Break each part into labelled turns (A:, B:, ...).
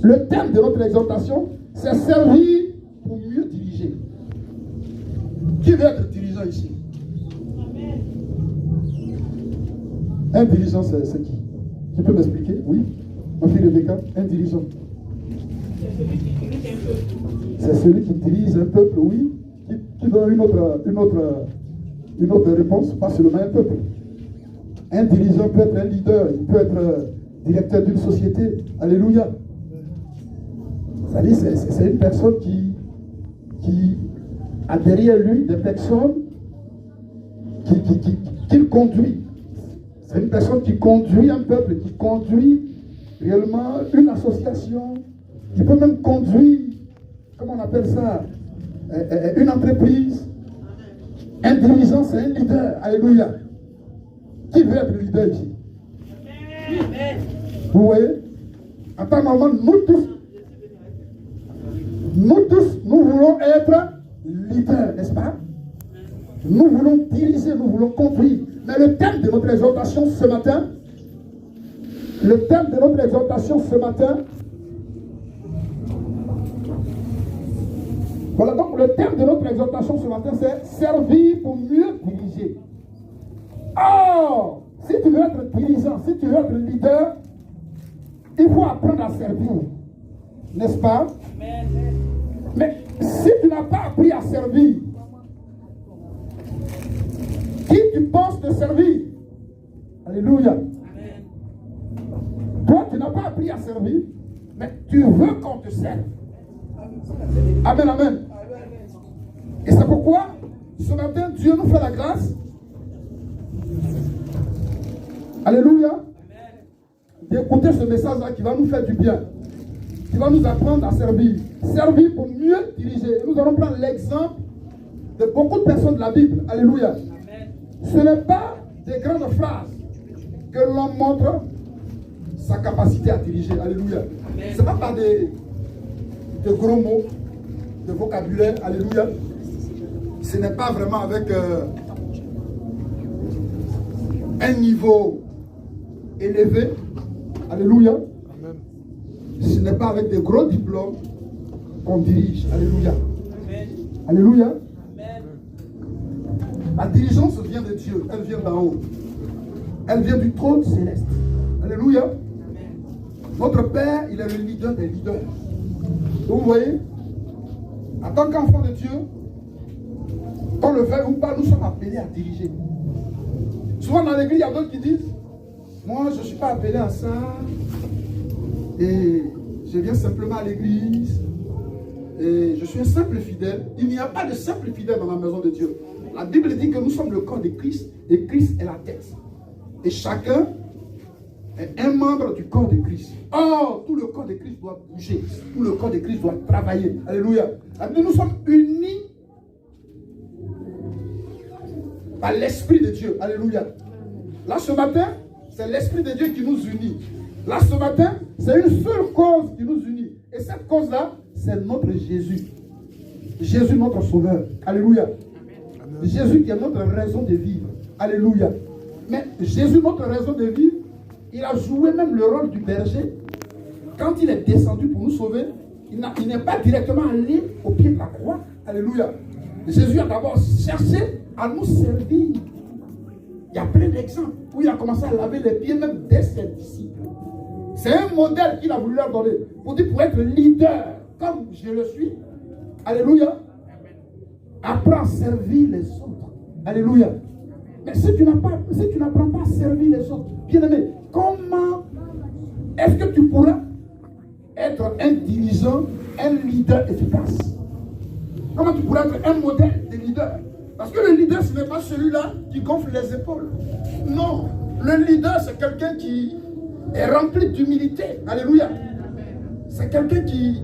A: Le thème de notre exhortation, c'est servir pour mieux diriger. Qui veut être dirigeant ici? Un dirigeant, c'est qui? Qui peut m'expliquer? Oui? Ma fille Rebecca, un dirigeant. C'est celui qui dirige un peuple, oui. Qui donne une autre réponse, pas seulement un peuple. Un dirigeant peut être un leader, il peut être directeur d'une société. Alléluia. C'est-à-dire, c'est une personne qui a derrière lui des personnes qu'il conduit. C'est une personne qui conduit un peuple, qui conduit réellement une association, qui peut même conduire, comment on appelle ça, une entreprise. Un dirigeant, c'est un leader. Alléluia. Qui veut être leader ici? Vous voyez? En tant que moment, nous voulons être leaders, n'est-ce pas? Nous voulons diriger, nous voulons conduire. Mais le thème de notre exhortation ce matin, voilà, donc le thème de notre exhortation ce matin, c'est servir pour mieux diriger. Or, si tu veux être dirigeant, si tu veux être leader, il faut apprendre à servir. N'est-ce pas? Mais si tu n'as pas appris à servir, qui tu penses te servir? Alléluia. Toi, tu n'as pas appris à servir, mais tu veux qu'on te serve. Amen, amen. Et c'est pourquoi, ce matin, Dieu nous fait la grâce. Alléluia. D'écouter ce message-là qui va nous faire du bien. Qui va nous apprendre à servir. Servir pour mieux diriger. Et nous allons prendre l'exemple de beaucoup de personnes de la Bible. Alléluia. Amen. Ce n'est pas des grandes phrases que l'on montre sa capacité à diriger. Alléluia. Ce n'est pas par des gros mots, de vocabulaire. Alléluia. Ce n'est pas vraiment avec un niveau élevé. Alléluia. Amen. Ce n'est pas avec des gros diplômes qu'on dirige. Alléluia. Amen. Alléluia. Amen. La diligence vient de Dieu. Elle vient d'en haut. Elle vient du trône céleste. Alléluia. Amen. Notre Père, il est le leader des leaders. Vous voyez, en tant qu'enfant de Dieu, qu'on le veuille ou pas, nous sommes appelés à diriger. Souvent dans l'église, il y a d'autres qui disent, moi je ne suis pas appelé à ça, et je viens simplement à l'église, et je suis un simple fidèle. Il n'y a pas de simple fidèle dans la maison de Dieu. La Bible dit que nous sommes le corps de Christ, et Christ est la tête. Et chacun est un membre du corps de Christ. Or, tout le corps de Christ doit bouger. Tout le corps de Christ doit travailler. Alléluia. Nous sommes unis par l'Esprit de Dieu. Alléluia. Là, ce matin, c'est l'Esprit de Dieu qui nous unit. Là, ce matin, c'est une seule cause qui nous unit. Et cette cause-là, c'est notre Jésus. Jésus, notre Sauveur. Alléluia. Amen. Jésus qui est notre raison de vivre. Alléluia. Mais Jésus, notre raison de vivre, il a joué même le rôle du berger. Quand il est descendu pour nous sauver, il n'est pas directement allé au pied de la croix. Alléluia. Jésus a d'abord cherché à nous servir. Il y a plein d'exemples où il a commencé à laver les pieds même de ses disciples. C'est un modèle qu'il a voulu leur donner. Pour être leader, comme je le suis. Alléluia. Apprends à servir les autres. Alléluia. Mais si tu n'apprends pas à servir les autres, bien aimé, comment est-ce que tu pourras être un dirigeant, un leader efficace? Comment tu pourras être un modèle de leader? Parce que le leader, ce n'est pas celui-là qui gonfle les épaules. Non, le leader, c'est quelqu'un qui est rempli d'humilité. Alléluia. C'est quelqu'un qui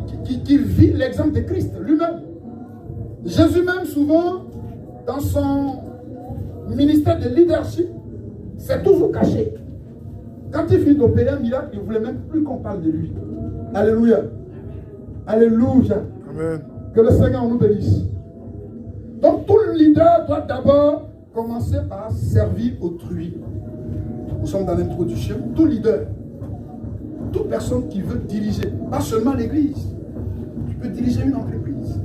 A: vit l'exemple de Christ lui-même. Jésus même, souvent, dans son ministère de leadership, c'est toujours caché. Quand il finit d'opérer un miracle, il ne voulait même plus qu'on parle de lui. Alléluia. Alléluia. Amen. Que le Seigneur nous bénisse. Donc tout leader doit d'abord commencer par servir autrui. Nous sommes dans l'introduction. Tout leader toute personne qui veut diriger, pas seulement l'église. Tu peux diriger une entreprise.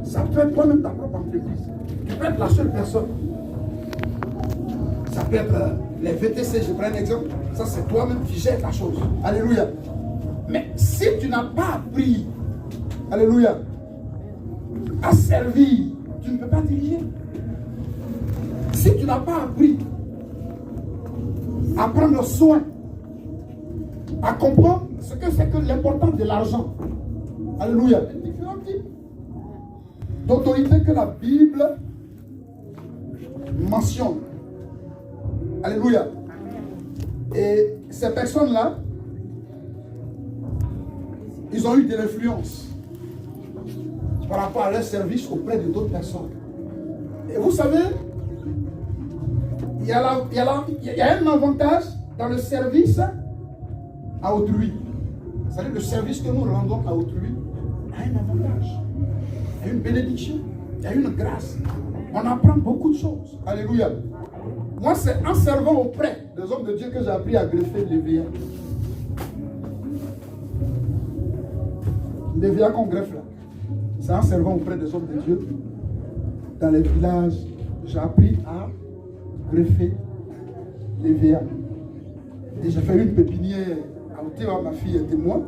A: Ça peut être toi-même ta propre entreprise. Tu peux être la seule personne. Ça peut être les VTC, je prends un exemple. Ça, c'est toi-même qui gères la chose. Alléluia. Mais si tu n'as pas appris, alléluia, à servir, tu ne peux pas diriger. Si tu n'as pas appris à prendre soin, à comprendre ce que c'est que l'importance de l'argent, alléluia, il y a différents types d'autorité que la Bible mentionne. Alléluia. Et ces personnes-là, ils ont eu de l'influence par rapport à leur service auprès de d'autres personnes. Et vous savez, il y a un avantage dans le service à autrui. C'est-à-dire le service que nous rendons à autrui a un avantage, il y a une bénédiction, il y a une grâce. On apprend beaucoup de choses. Alléluia. Moi, c'est en servant auprès des hommes de Dieu que j'ai appris à greffer l'EVA. L'EVA qu'on greffe là, c'est en servant auprès des hommes de Dieu. Dans les villages, j'ai appris à greffer l'EVA. Et j'ai fait une pépinière à Ottawa, ma fille est témoin.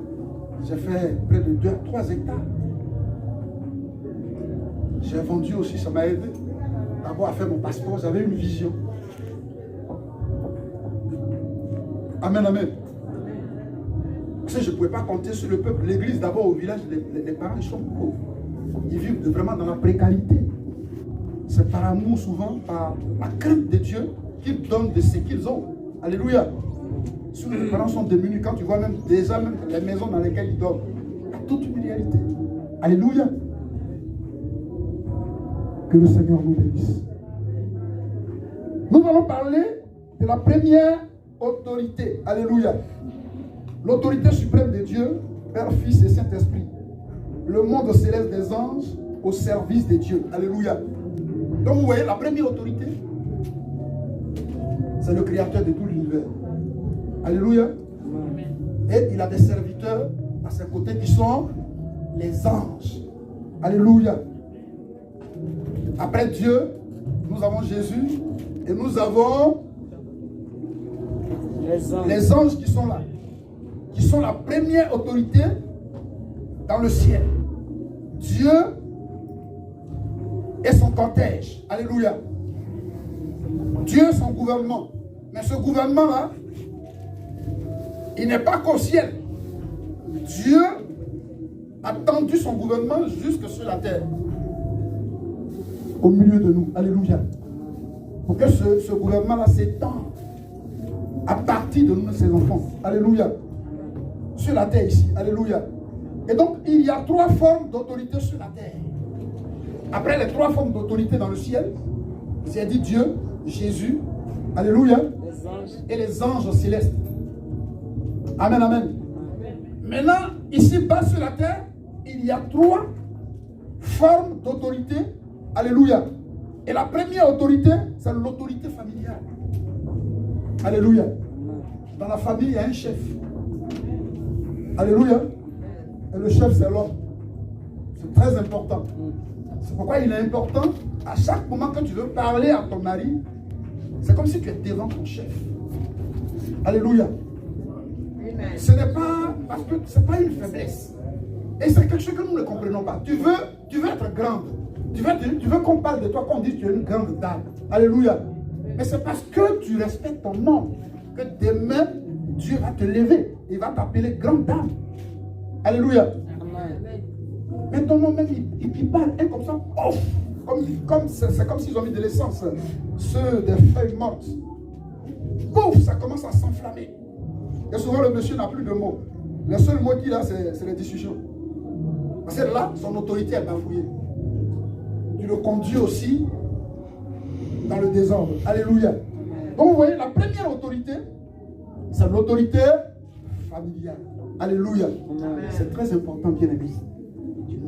A: J'ai fait près de 2 à 3 hectares. J'ai vendu aussi, ça m'a aidé. D'abord à faire mon passeport, j'avais une vision. Amen, amen. Parce que je ne pouvais pas compter sur le peuple. L'église, d'abord au village, les parents ils sont pauvres. Ils vivent vraiment dans la précarité. C'est par amour souvent, par la crainte de Dieu qu'ils donnent de ce qu'ils ont. Alléluia. Si les parents sont démunis, quand tu vois même déjà même les maisons dans lesquelles ils dorment, il y a toute une réalité. Alléluia. Que le Seigneur nous bénisse. Nous allons parler de la première autorité. Alléluia. L'autorité suprême de Dieu, Père, Fils et Saint-Esprit. Le monde céleste des anges au service de Dieu. Alléluia. Donc vous voyez, la première autorité, c'est le Créateur de tout l'univers. Alléluia. Et il a des serviteurs à ses côtés qui sont les anges. Alléluia. Après Dieu, nous avons Jésus et nous avons les anges qui sont là, qui sont la première autorité dans le ciel. Dieu et son cortège. Alléluia. Dieu, son gouvernement. Mais ce gouvernement-là, il n'est pas qu'au ciel. Dieu a tendu son gouvernement jusque sur la terre. Au milieu de nous. Alléluia. Pour que ce gouvernement-là s'étende à partir de nous, ses enfants. Alléluia. Sur la terre ici. Alléluia. Et donc, il y a 3 formes d'autorité sur la terre. Après les 3 formes d'autorité dans le ciel, j'ai dit Dieu, Jésus, alléluia, et les anges célestes. Amen, amen. Maintenant, ici-bas sur la terre, il y a 3 formes d'autorité. Alléluia. Et la première autorité, c'est l'autorité familiale. Alléluia. Dans la famille, il y a un chef. Alléluia. Et le chef, c'est l'homme. C'est très important. C'est pourquoi il est important, à chaque moment que tu veux parler à ton mari, c'est comme si tu es devant ton chef. Alléluia. Ce n'est pas, parce que ce n'est pas une faiblesse. Et c'est quelque chose que nous ne comprenons pas. Tu veux être grande. Tu veux qu'on parle de toi, qu'on dise que tu es une grande dame. Alléluia. Mais c'est parce que tu respectes ton nom que demain, Dieu va te lever. Il va t'appeler grande dame. Alléluia. Mais ton nom même, il parle comme ça. Oh, c'est comme s'ils ont mis de l'essence. Ceux des feuilles mortes. Pouf, ça commence à s'enflammer. Et souvent, le monsieur n'a plus de mots. Le seul mot qu'il a, c'est les discussions. Parce que là, son autorité est bafouillée. Tu le conduis aussi dans le désordre. Alléluia. Donc, vous voyez, la première autorité, c'est l'autorité familiale. Alléluia. C'est très important, bien aimé.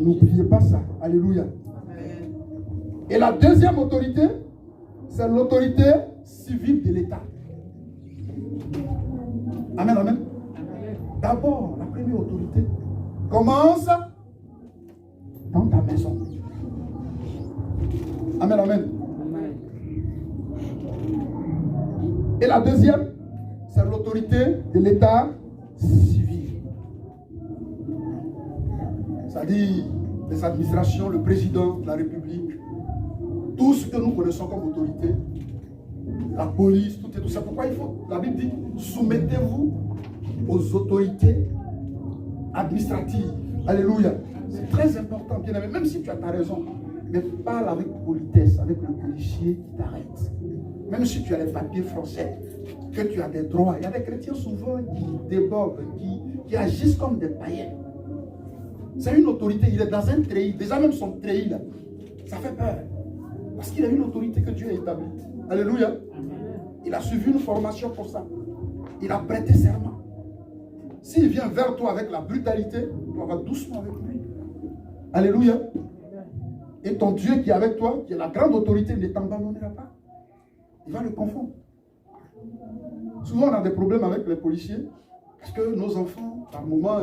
A: N'oubliez pas ça. Alléluia. Et la deuxième autorité, c'est l'autorité civile de l'État. Amen, amen. D'abord, la première autorité commence dans ta maison. Amen, amen. Et la deuxième, c'est l'autorité de l'État civil. C'est-à-dire les administrations, le président de la République, tout ce que nous connaissons comme autorité, la police, tout et tout ça. Pourquoi il faut? La Bible dit, soumettez-vous aux autorités administratives. Alléluia. C'est très important, bien aimé, même si tu as ta raison. Mais parle avec politesse, avec le policier qui t'arrête. Même si tu as les papiers français, que tu as des droits. Il y a des chrétiens souvent qui débordent, qui agissent comme des païens. C'est une autorité, il est dans un treillis. Déjà même son treillis là, ça fait peur. Parce qu'il a une autorité que Dieu a établie. Alléluia. Il a suivi une formation pour ça. Il a prêté serment. S'il vient vers toi avec la brutalité, tu vas doucement avec lui. Alléluia. Et ton Dieu qui est avec toi, qui est la grande autorité, ne t'abandonnera pas. Il va le confondre. Souvent, on a des problèmes avec les policiers parce que nos enfants, par moments,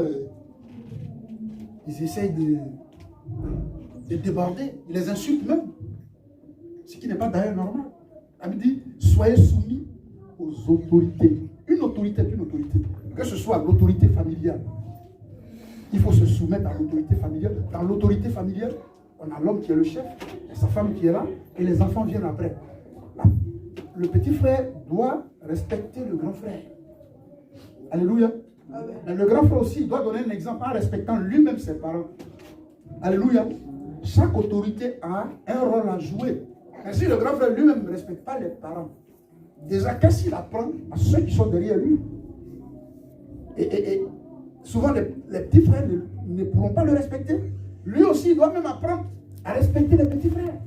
A: ils essayent de déborder. Ils les insultent même. Ce qui n'est pas d'ailleurs normal. La Bible dit, soyez soumis aux autorités. Une autorité est une autorité. Que ce soit l'autorité familiale. Il faut se soumettre à l'autorité familiale. Dans l'autorité familiale, on a l'homme qui est le chef, et sa femme qui est là, et les enfants viennent après. Le petit frère doit respecter le grand frère. Alléluia. Mais le grand frère aussi doit donner un exemple en respectant lui-même ses parents. Alléluia. Chaque autorité a un rôle à jouer. Mais si le grand frère lui-même ne respecte pas les parents, déjà qu'est-ce qu'il apprend à ceux qui sont derrière lui? Et souvent les petits frères ne pourront pas le respecter. Lui aussi doit même apprendre à respecter les petits frères.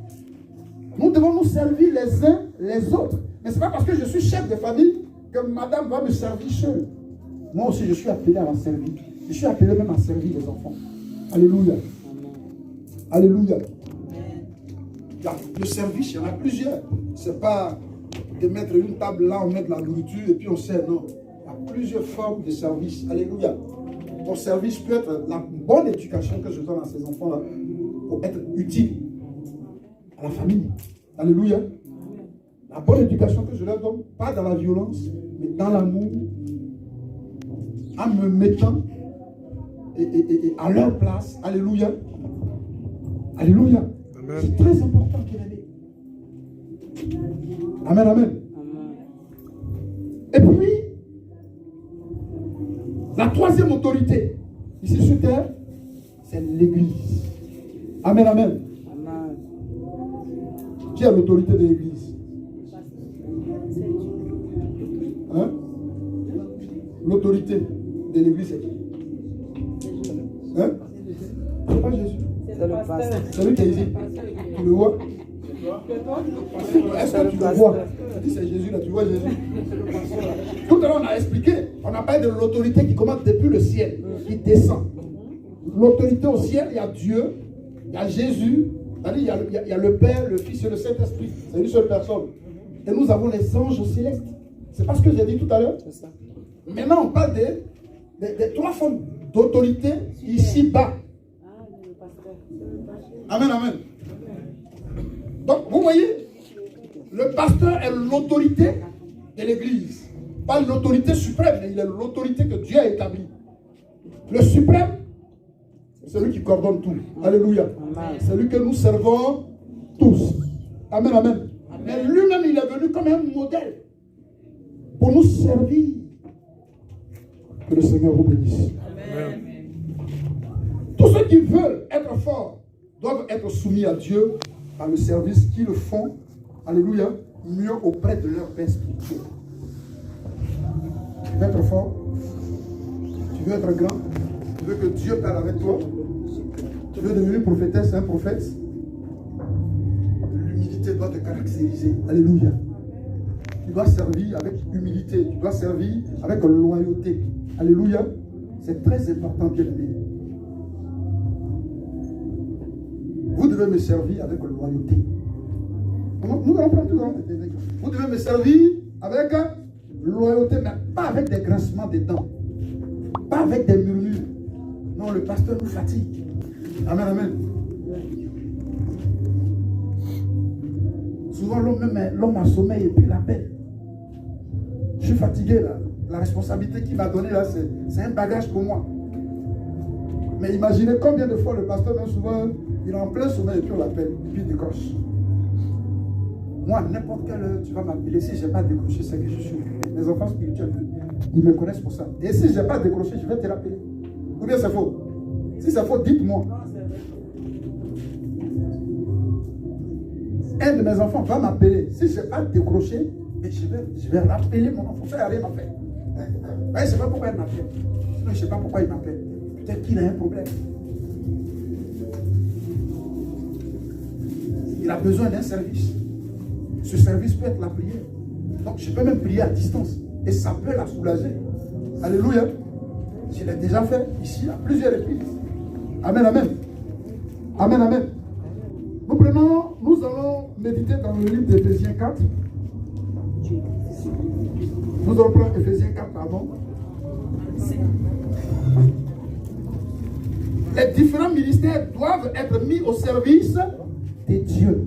A: Nous devons nous servir les uns les autres. Mais ce n'est pas parce que je suis chef de famille que madame va me servir seule. Moi aussi, je suis appelé à la servir. Je suis appelé même à servir les enfants. Alléluia. Alléluia. Le service, il y en a plusieurs. Ce n'est pas de mettre une table là, on met de la nourriture et puis on sert. Non. Il y a plusieurs formes de service. Alléluia. Mon service peut être la bonne éducation que je donne à ces enfants-là pour être utile à la famille. Alléluia. La bonne éducation que je leur donne, pas dans la violence, mais dans l'amour, en me mettant et à leur place. Alléluia. Alléluia. C'est très important qu'il ait. Amen, amen. Et puis, la troisième autorité, ici sur terre, c'est l'Église. Amen, amen. Qui est l'autorité de l'Église? Hein? L'autorité de l'Église, c'est qui? Hein? C'est pas Jésus. C'est lui qui est ici. Tu le vois? Est-ce que tu le vois? Tu dis c'est Jésus là, tu vois Jésus? Tout à l'heure on a expliqué, on a parlé de l'autorité qui commence depuis le ciel, qui descend. L'autorité au ciel, il y a Dieu, il y a Jésus, il y a le Père, le Fils et le Saint-Esprit. C'est une seule personne. Et nous avons les anges célestes. C'est pas ce que j'ai dit tout à l'heure? C'est ça. Maintenant on parle des trois formes d'autorité ici-bas. Amen, amen. Donc, vous voyez, le pasteur est l'autorité de l'Église. Pas l'autorité suprême, mais il est l'autorité que Dieu a établie. Le suprême, c'est celui qui coordonne tout. Alléluia. C'est lui que nous servons tous. Amen, amen. Mais lui-même, il est venu comme un modèle pour nous servir. Que le Seigneur vous bénisse. Amen. Tous ceux qui veulent être forts doivent être soumis à Dieu par le service qu'ils font, alléluia, mieux auprès de leur Père spirituel. Tu veux être fort, tu veux être grand, tu veux que Dieu parle avec toi, tu veux devenir prophétesse, un prophète, l'humilité doit te caractériser, alléluia. Tu dois servir avec humilité, tu dois servir avec loyauté, alléluia. C'est très important, bien aimé. Vous devez me servir avec loyauté. Nous allons prendre tout le monde. Vous devez me servir avec loyauté, mais pas avec des grincements des dents. Pas avec des murmures. Non, le pasteur nous fatigue. Amen, amen. Souvent, l'homme a sommeil et puis l'appelle. Je suis fatigué là. La responsabilité qu'il m'a donnée là, c'est un bagage pour moi. Mais imaginez combien de fois le pasteur, même souvent, il est en plein sommeil et puis on l'appelle, et puis il décroche. Moi, n'importe quelle heure, tu vas m'appeler. Si je n'ai pas décroché, c'est que je suis occupé. Mes enfants spirituels, ils me connaissent pour ça. Et si je n'ai pas décroché, je vais te rappeler. Ou bien c'est faux? Si c'est faux, dites-moi. Un de mes enfants va m'appeler. Si je n'ai pas décroché, mais je vais rappeler mon enfant. Ça n'a rien à faire. Je ne sais pas pourquoi il m'appelle. Sinon, je ne sais pas pourquoi il m'appelle. Peut-être qu'il a un problème. Il a besoin d'un service. Ce service peut être la prière. Donc, je peux même prier à distance. Et ça peut la soulager. Alléluia. Je l'ai déjà fait ici à plusieurs reprises. Amen, amen. Amen, amen. Nous allons méditer dans le livre d'Éphésiens 4. Nous allons prendre Éphésiens 4, pardon. Les différents ministères doivent être mis au service de Dieu.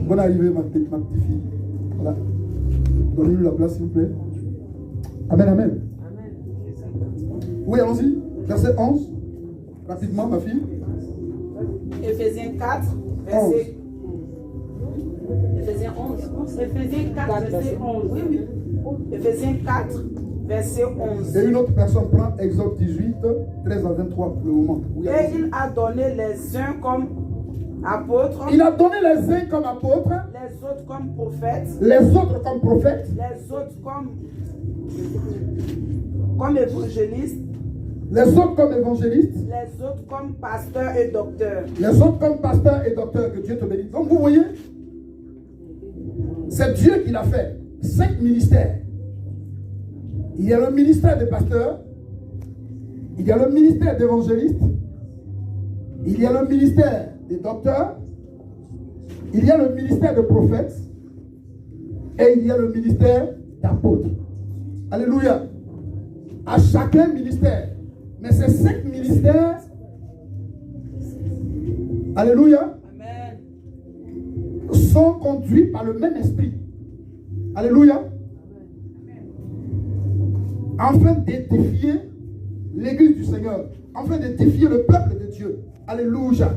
A: Bonne arrivée, ma petite fille. Voilà. Donnez-lui la place, s'il vous plaît. Amen, amen. Oui, allons-y. Verset 11. Rapidement, ma fille.
B: Éphésiens 4, verset 11. Éphésiens 4, verset 11. Oui, oui. Éphésiens 4, verset 11.
A: Et une autre personne prend Exode 18, 13 à 23 pour le moment. Oui,
B: et il a donné les uns comme apôtres.
A: Il a donné les uns comme apôtres.
B: Les autres comme prophètes.
A: Les autres comme prophètes.
B: Les autres comme évangélistes.
A: Les autres comme évangélistes.
B: Les autres comme pasteurs et docteurs.
A: Les autres comme pasteurs et docteurs. Que Dieu te bénisse. Donc vous voyez, c'est Dieu qui l'a fait. 5 ministères. Il y a le ministère des pasteurs. Il y a le ministère d'évangélistes. Il y a le ministère des docteurs. Il y a le ministère de prophètes. Et il y a le ministère d'apôtres. Alléluia. À chacun ministère. Mais ces 5 ministères, alléluia,
B: Amen,
A: sont conduits par le même esprit. Alléluia. Afin de défier l'église du Seigneur. Afin de défier le peuple de Dieu. Alléluia.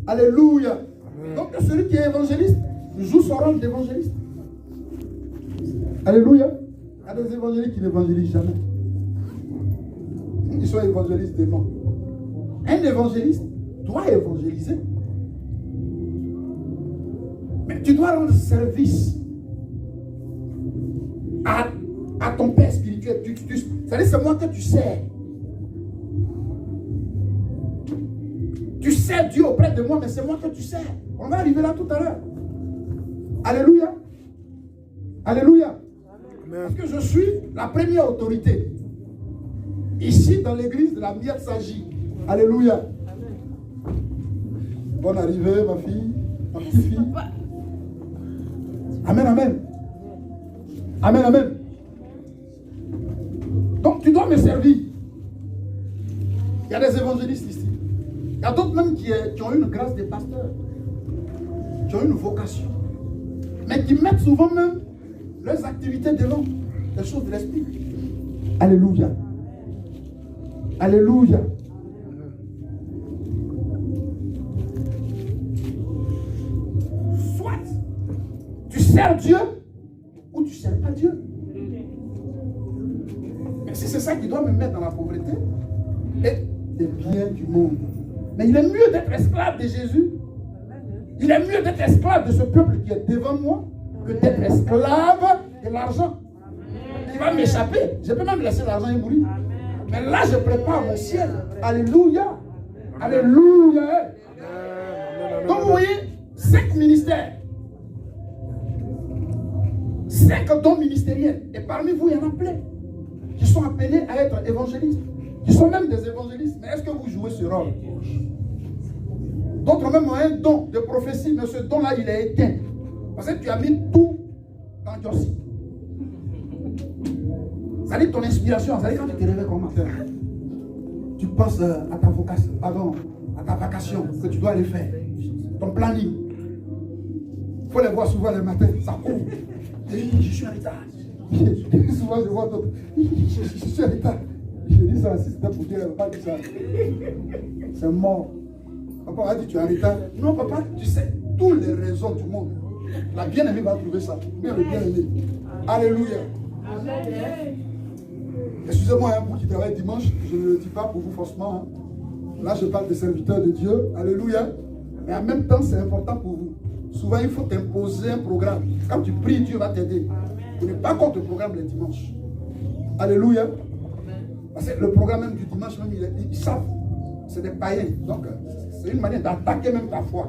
A: Alléluia. Amen. Donc celui qui est évangéliste joue son rôle d'évangéliste. Alléluia. Il y a des évangélistes qui n'évangélisent jamais. Ils sont évangélistes devant. Un évangéliste doit évangéliser. Mais tu dois rendre service à ton père spirituel. C'est-à-dire, c'est moi que tu sers. Tu sers Dieu auprès de moi, mais c'est moi que tu sers. On va arriver là tout à l'heure. Alléluia. Alléluia. Amen. Parce que je suis la première autorité. Ici, dans l'église de la Miette Sagi. Alléluia. Amen. Bonne arrivée, ma fille, ma petite fille. Amen, amen. Amen, amen. Donc, tu dois me servir. Il y a des évangélistes ici. Il y a d'autres même qui ont une grâce de pasteur, qui ont une vocation, mais qui mettent souvent même leurs activités devant les choses de l'esprit. Alléluia. Alléluia. Soit tu sers Dieu ou tu ne sers pas Dieu. Mais si c'est ça qui doit me mettre dans la pauvreté et les biens du monde. Mais il est mieux d'être esclave de Jésus. Il est mieux d'être esclave de ce peuple qui est devant moi que d'être esclave de l'argent. Il va m'échapper. Je peux même laisser l'argent et mourir. Mais là, je prépare mon ciel. Alléluia. Alléluia. Donc, vous voyez, 5 ministères. 5 dons ministériels. Et parmi vous, il y en a plein qui sont appelés à être évangélistes. Qui sont même des évangélistes. Mais est-ce que vous jouez ce rôle? D'autres même ont un don de prophétie, mais ce don-là, il est éteint. Parce que tu as mis tout dans Dieu. Ça dit ton inspiration, ça dit quand tu te réveilles comme matin, tu penses à ta vocation, pardon, à ta vacation que tu dois aller faire, ton planning. Il faut les voir souvent le matin, ça court. Je suis en retard. Souvent je vois d'autres. Je suis en retard. Je dis ça, si c'était pour dire, elle n'a pas dit ça. C'est mort. Papa a dit tu es en retard. Non, papa, tu sais, toutes les raisons du monde. La bien-aimée va trouver ça. Bien le bien-aimé. Alléluia. Excusez-moi, hein, vous qui travaillez dimanche, je ne le dis pas pour vous forcément. Hein. Là, je parle des serviteurs de Dieu. Alléluia. Mais en même temps, c'est important pour vous. Souvent, il faut t'imposer un programme. Quand tu pries, Dieu va t'aider. Vous n'êtes pas contre le programme les dimanches. Alléluia. Parce que le programme même du dimanche, même, ils savent. C'est des païens. Donc, c'est une manière d'attaquer même ta foi.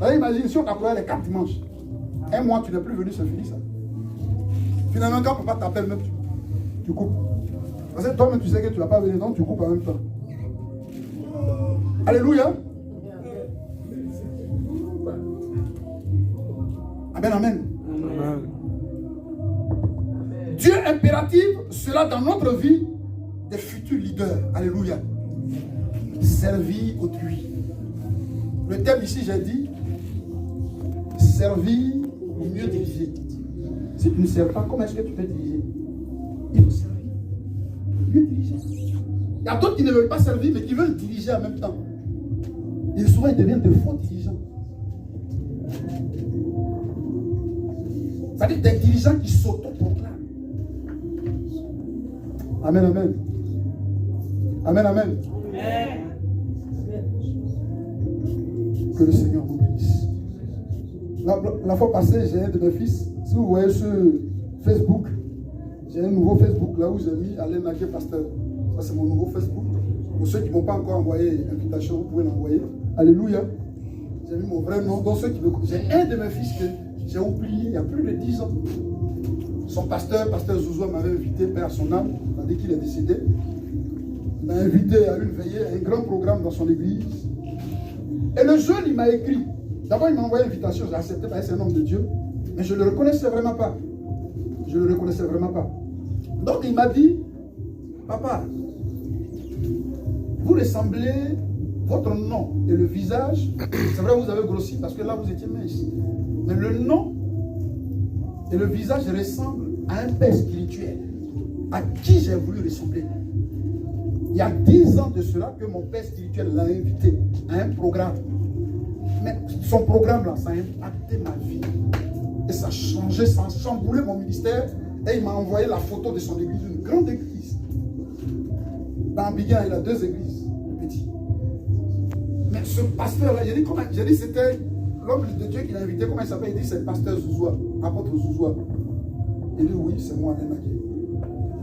A: Alors, imagine si on t'appelait les 4 dimanches. Un mois, tu n'es plus venu, c'est fini ça. Finalement, quand papa t'appelle, même tu coupes. Parce que toi-même, tu sais que tu ne vas pas venir, donc tu coupes en même temps. Alléluia. Amen, amen. Amen. Dieu impérative cela dans notre vie des futurs leaders. Alléluia. Servir autrui. Le thème ici, j'ai dit, servir ou mieux diriger. Si tu ne sers pas, comment est-ce que tu peux diriger? Il faut servir. Mieux diriger. Il y a d'autres qui ne veulent pas servir, mais qui veulent diriger en même temps. Et souvent, ils deviennent de faux dirigeants. C'est-à-dire des dirigeants qui s'auto-proclament. Amen, amen. Amen, amen. Que le Seigneur vous bénisse. La fois passée, j'ai un de mes fils. Si vous voyez sur Facebook, j'ai un nouveau Facebook là où j'ai mis Alain Nagué Pasteur. Ça, c'est mon nouveau Facebook. Pour ceux qui ne m'ont pas encore envoyé l'invitation, vous pouvez l'envoyer. Alléluia. J'ai mis mon vrai nom. Donc, ceux qui me... J'ai un de mes fils que j'ai oublié il y a plus de 10 ans. Son pasteur Zouzoua, m'avait invité, père son âme, tandis qu'il est décédé. Il m'a invité à une veillée, à un grand programme dans son église. Et le jeune, il m'a écrit. D'abord, il m'a envoyé l'invitation, j'ai accepté parce que c'est un homme de Dieu. Mais je ne le reconnaissais vraiment pas. Je ne le reconnaissais vraiment pas. Donc, il m'a dit, papa, vous ressemblez, votre nom et le visage, c'est vrai, vous avez grossi parce que là, vous étiez mince. Mais le nom et le visage ressemblent à un père spirituel à qui j'ai voulu ressembler. Il y a 10 ans de cela que mon père spirituel l'a invité à un programme. Mais son programme là, ça a impacté ma vie. Et ça a changé, ça a chamboulé mon ministère. Et il m'a envoyé la photo de son église, une grande église. Dans Abidjan, il a 2 églises, petites. Mais ce pasteur là, j'ai dit c'était l'homme de Dieu qui l'a invité, comment il s'appelle? Il dit c'est le pasteur Zouzoua, apôtre Zouzoua. Il dit oui, c'est moi, Alain Nagué.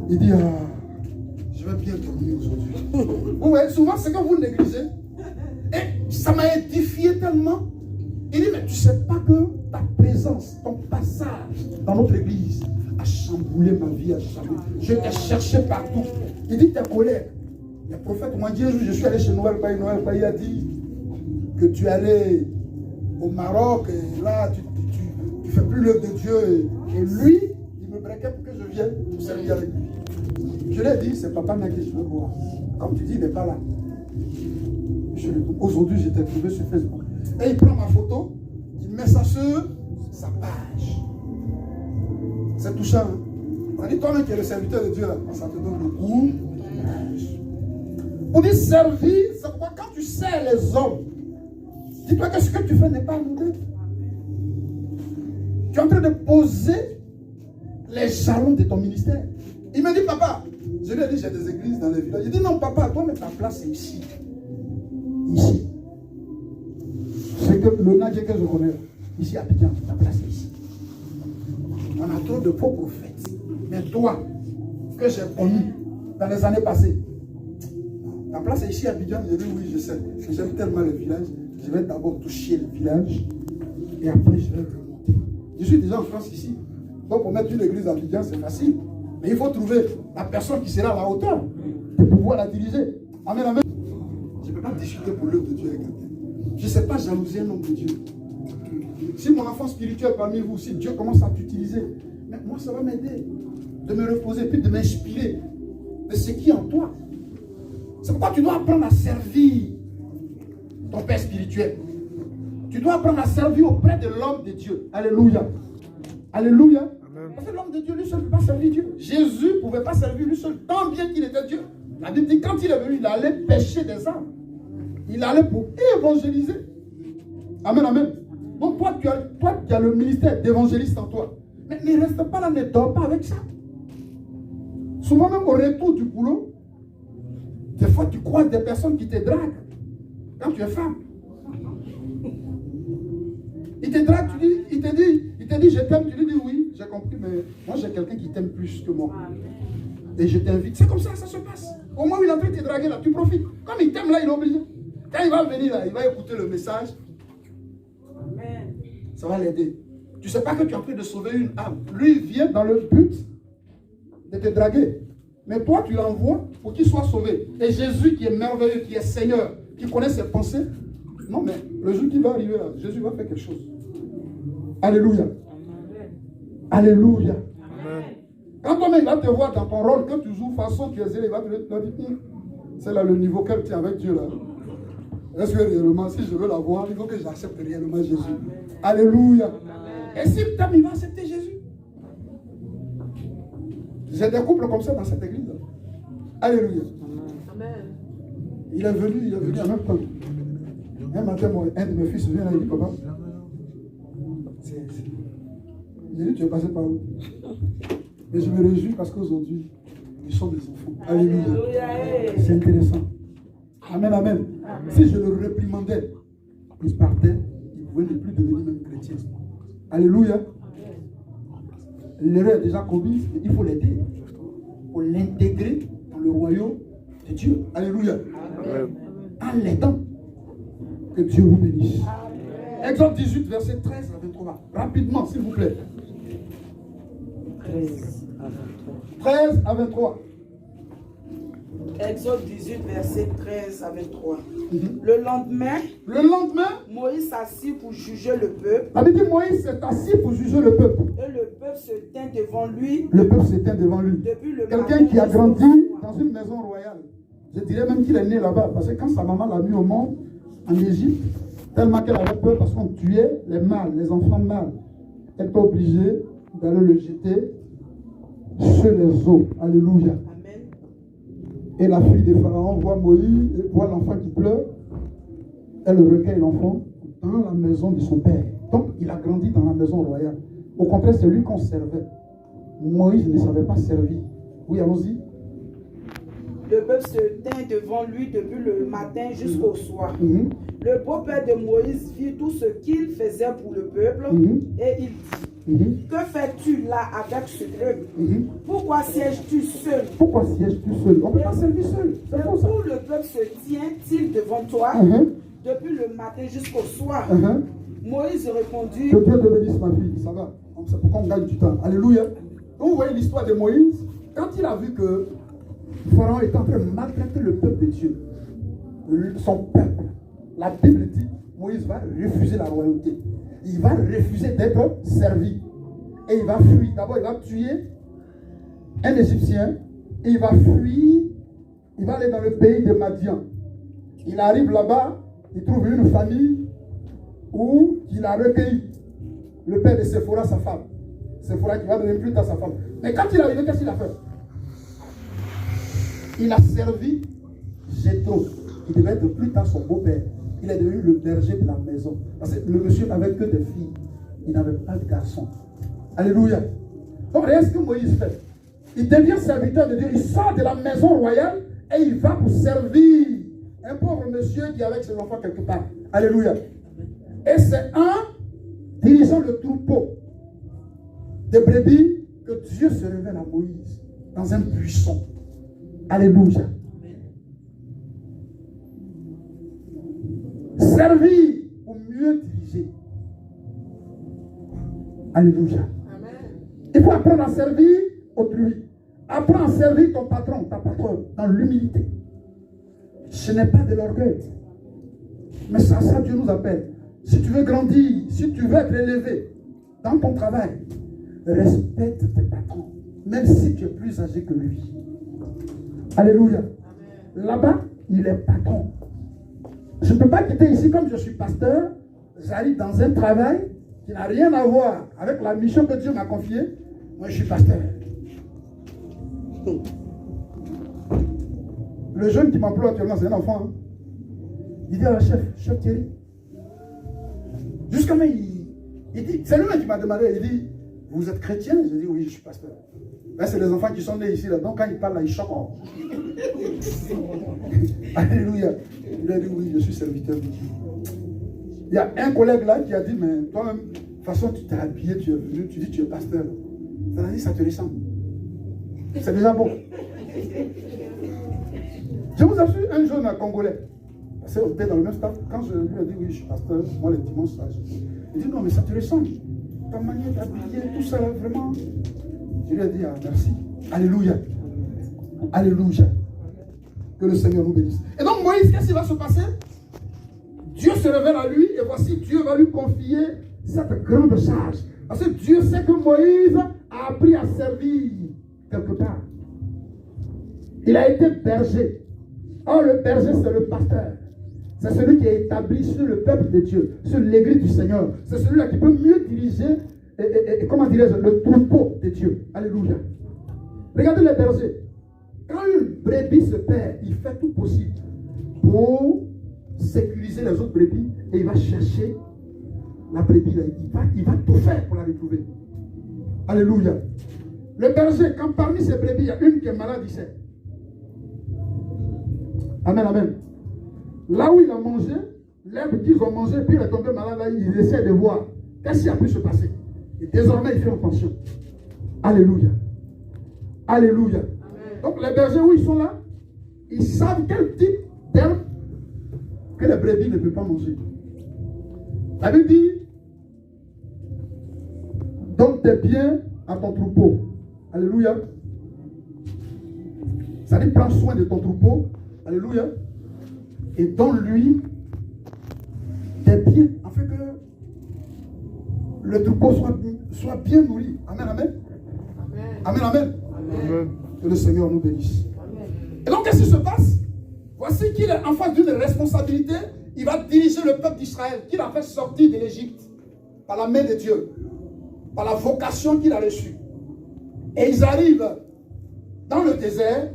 A: Il dit je vais bien dormir aujourd'hui. Vous voyez, souvent c'est que vous négligez. Et ça m'a édifié tellement. Il dit mais tu ne sais pas que ta présence, ton passage dans notre église a chamboulé ma vie, a chamboulé. Je t'ai cherché partout. Il dit tes collègues, les prophètes m'ont dit un jour je suis allé chez Noël Paye a dit que tu allais au Maroc et là tu ne fais plus l'œuvre de Dieu. Et lui, il me braquait pour que je vienne pour servir avec lui. Je lui ai dit, c'est papa Nagué, je veux voir. Comme tu dis, il n'est pas là. Aujourd'hui, j'étais trouvé sur Facebook. Et il prend ma photo, il met ça sur sa page. C'est touchant. Hein? On dit, toi-même qui es le serviteur de Dieu, là, ça te donne le goût. On dit servir, c'est pourquoi quand tu sers les hommes, dis-toi que ce que tu fais n'est pas anodin. Tu es en train de poser les jalons de ton ministère. Il me dit, papa, je lui ai dit, j'ai des églises dans les villages. Il dit, non, papa, toi, mais ta place est ici. Ici. C'est que le Nagué que je connais, ici à Abidjan, ta place est ici. On a trop de faux prophètes. Mais toi, que j'ai connu dans les années passées, ta place est ici à Abidjan. Je dis, oui, je sais. J'aime tellement le village. Je vais d'abord toucher le village et après, je vais remonter. Je suis déjà en France ici. Donc, pour mettre une église à Abidjan, c'est facile. Mais il faut trouver la personne qui sera à la hauteur pour pouvoir la diriger. Amen, amen. Je ne peux pas discuter pour l'œuvre de Dieu avec quelqu'un. Je ne sais pas jalouser un homme de Dieu. Si mon enfant spirituel parmi vous, si Dieu commence à t'utiliser, mais moi ça va m'aider. de me reposer, puis de m'inspirer de ce qui est en toi. C'est pourquoi tu dois apprendre à servir ton Père spirituel. Tu dois apprendre à servir auprès de l'homme de Dieu. Alléluia. Alléluia. Amen. Parce que l'homme de Dieu, lui seul, ne peut pas servir Dieu. Jésus ne pouvait pas servir lui seul, tant bien qu'il était Dieu. La Bible dit, quand il est venu, il allait pêcher des âmes. Il allait pour évangéliser. Amen, amen. Donc toi, tu as le ministère d'évangéliste en toi. Mais ne reste pas là, ne dors pas avec ça. Souvent même au retour du boulot, des fois tu croises des personnes qui te draguent. Quand tu es femme. Il te drague, il te dit je t'aime, tu lui dis oui, j'ai compris, mais moi j'ai quelqu'un qui t'aime plus que moi. Et je t'invite. C'est comme ça se passe. Au moment où il est en train de te draguer là, tu profites. Comme il t'aime là, il est obligé. Quand il va venir là, il va écouter le message. Amen. Ça va l'aider. Tu ne sais pas que tu es en train de sauver une âme. Lui, il vient dans le but de te draguer. Mais toi, tu l'envoies pour qu'il soit sauvé. Et Jésus qui est merveilleux, qui est Seigneur, qui connaît ses pensées. Non, mais le jour qui va arriver là, Jésus va faire quelque chose. Alléluia. Amen. Alléluia. Amen. Quand toi-même, il va te voir dans ton rôle, que tu joues façon, tu es zélé, il va te dire, c'est là le niveau qu'elle tient avec Dieu là. Est-ce que réellement, si je veux la voir, il faut que j'accepte réellement Jésus. Amen. Alléluia. Amen. Et s'il t'aime, il va accepter Jésus. J'ai des couples comme ça dans cette église. Alléluia. Amen. Il est venu en même temps. Un matin, un de mes fils vient là, il dit, papa, j'ai dit, tu es passé par où? Mais je me réjouis parce qu'aujourd'hui, ils sont des enfants. Alléluia. C'est intéressant. Amen, amen. Amen. Si je le réprimandais, il partait, il ne pouvait plus devenir même chrétien. Alléluia. L'erreur est déjà commise, il faut l'aider. Pour l'intégrer dans le royaume de Dieu. Alléluia. Amen. En l'aidant. Que Dieu vous bénisse. Amen. Exode 18, verset 13 à 23. Rapidement, s'il vous plaît. 13 à 23.
B: Exode 18, verset 13 à 23. Le lendemain, Moïse s'assit pour juger le peuple.
A: La Bible dit Moïse s'est assis pour juger le peuple.
B: Et le peuple se tint devant lui.
A: Le peuple se tint devant lui. Quelqu'un qui a grandi dans une maison royale. Je dirais même qu'il est né là-bas. Parce que quand sa maman l'a mis au monde, en Égypte, tellement qu'elle avait peur parce qu'on tuait les mâles, les enfants mâles. Elle était obligée d'aller le jeter sur les eaux. Alléluia. Amen. Et la fille de Pharaon voit Moïse, voit l'enfant qui pleure. Elle recueille l'enfant dans la maison de son père. Donc, il a grandi dans la maison royale. Au contraire, c'est lui qu'on servait. Moïse ne savait pas servir. Oui, allons-y.
B: Le peuple se tint devant lui depuis le matin jusqu'au soir. Le beau-père de Moïse vit tout ce qu'il faisait pour le peuple et il dit, que fais-tu là avec ce peuple? Pourquoi sièges-tu seul?
A: Pourquoi sièges-tu seul? On ne peut pas servir seul.
B: Tout le peuple se tient-il devant toi depuis le matin jusqu'au soir? Moïse répondit,
A: que Dieu te bénisse ma fille, ça va. C'est pourquoi on gagne du temps. Alléluia. Donc vous voyez l'histoire de Moïse, quand il a vu que Pharaon est en train de maltraiter le peuple de Dieu, son peuple, la Bible dit, Moïse va refuser la royauté. Il va refuser d'être servi. Et il va fuir. D'abord, il va tuer un Égyptien. Et il va fuir. Il va aller dans le pays de Madian. Il arrive là-bas. Il trouve une famille où il a recueilli le père de Séphora, sa femme. Séphora qui va devenir plus tard sa femme. Mais quand il est arrivé, qu'est-ce qu'il a fait? Il a servi Jéthro, qui devait être plus tard son beau-père. Il est devenu le berger de la maison. Parce que le monsieur n'avait que des filles. Il n'avait pas de garçons. Alléluia. Donc, regardez ce que Moïse fait. Il devient serviteur de Dieu. Il sort de la maison royale et il va pour servir un pauvre monsieur qui est avec ses enfants quelque part. Alléluia. Et c'est en dirigeant le troupeau de brebis que Dieu se révèle à Moïse dans un buisson. Alléluia. Servir pour mieux diriger. Alléluia. Amen. Il faut apprendre à servir autrui. Apprends à servir ton patron, ta patronne, dans l'humilité. Ce n'est pas de l'orgueil. Mais ça, Dieu nous appelle. Si tu veux grandir, si tu veux être élevé dans ton travail, respecte tes patrons. même si tu es plus âgé que lui. Alléluia. Là-bas, il est patron. Je ne peux pas quitter ici comme je suis pasteur. J'arrive dans un travail qui n'a rien à voir avec la mission que Dieu m'a confiée. Moi, je suis pasteur. Le jeune qui m'emploie actuellement, c'est un enfant. Hein. Il dit à la chef Thierry. Jusqu'à maintenant, il dit, c'est lui-même qui m'a demandé, il dit, vous êtes chrétien? Je dis, oui, je suis pasteur. Là, c'est les enfants qui sont nés ici. Là. Donc, quand ils parlent, là, ils choquent. Alléluia. Il a dit, oui, je suis serviteur de Dieu. Il y a un collègue là qui a dit, mais toi-même, de toute façon, tu t'es habillé, tu es venu, tu dis, tu es pasteur. Ça a dit, ça te ressemble. C'est déjà bon. Je vous assure, un jeune Congolais, parce qu'on était dans le même staff, quand je lui ai dit, oui, je suis pasteur, moi, les dimanches, ça, il dit, non, mais ça te ressemble. Ta manière d'habiller, tout ça, là, vraiment. Je lui ai dit, ah, merci. Alléluia. Alléluia. Que le Seigneur nous bénisse. Et donc, Moïse, qu'est-ce qui va se passer? Dieu se révèle à lui, et voici, Dieu va lui confier cette grande charge. Parce que Dieu sait que Moïse a appris à servir quelque part. Il a été berger. Or, le berger, c'est le pasteur. C'est celui qui est établi sur le peuple de Dieu, sur l'église du Seigneur. C'est celui-là qui peut mieux diriger, comment dirais-je, le troupeau de Dieu. Alléluia. Regardez les bergers. Quand une brebis se perd, il fait tout possible pour sécuriser les autres brebis et il va chercher la brebis. Il va tout faire pour la retrouver. Alléluia. Le berger, quand parmi ces brebis, il y a une qui est malade, il sait. Amen, amen. Là où il a mangé, l'herbe qu'ils ont mangé, puis il est tombé malade, là, il essaie de voir qu'est-ce qui a pu se passer. Et désormais, il fait attention. Alléluia. Alléluia. Amen. Donc, les bergers, où ils sont là, ils savent quel type d'herbe que les brebis ne peuvent pas manger. La Bible dit, donne tes biens à ton troupeau. Alléluia. Ça dit, prends soin de ton troupeau. Alléluia. Et donne-lui des biens, afin que le troupeau soit bien nourri. Amen, amen. Amen, amen. Amen. Que le Seigneur nous bénisse. Amen. Et donc, qu'est-ce qui se passe? Voici qu'il est en face d'une responsabilité. Il va diriger le peuple d'Israël, qu'il a fait sortir de l'Égypte, par la main de Dieu, par la vocation qu'il a reçue. Et ils arrivent dans le désert.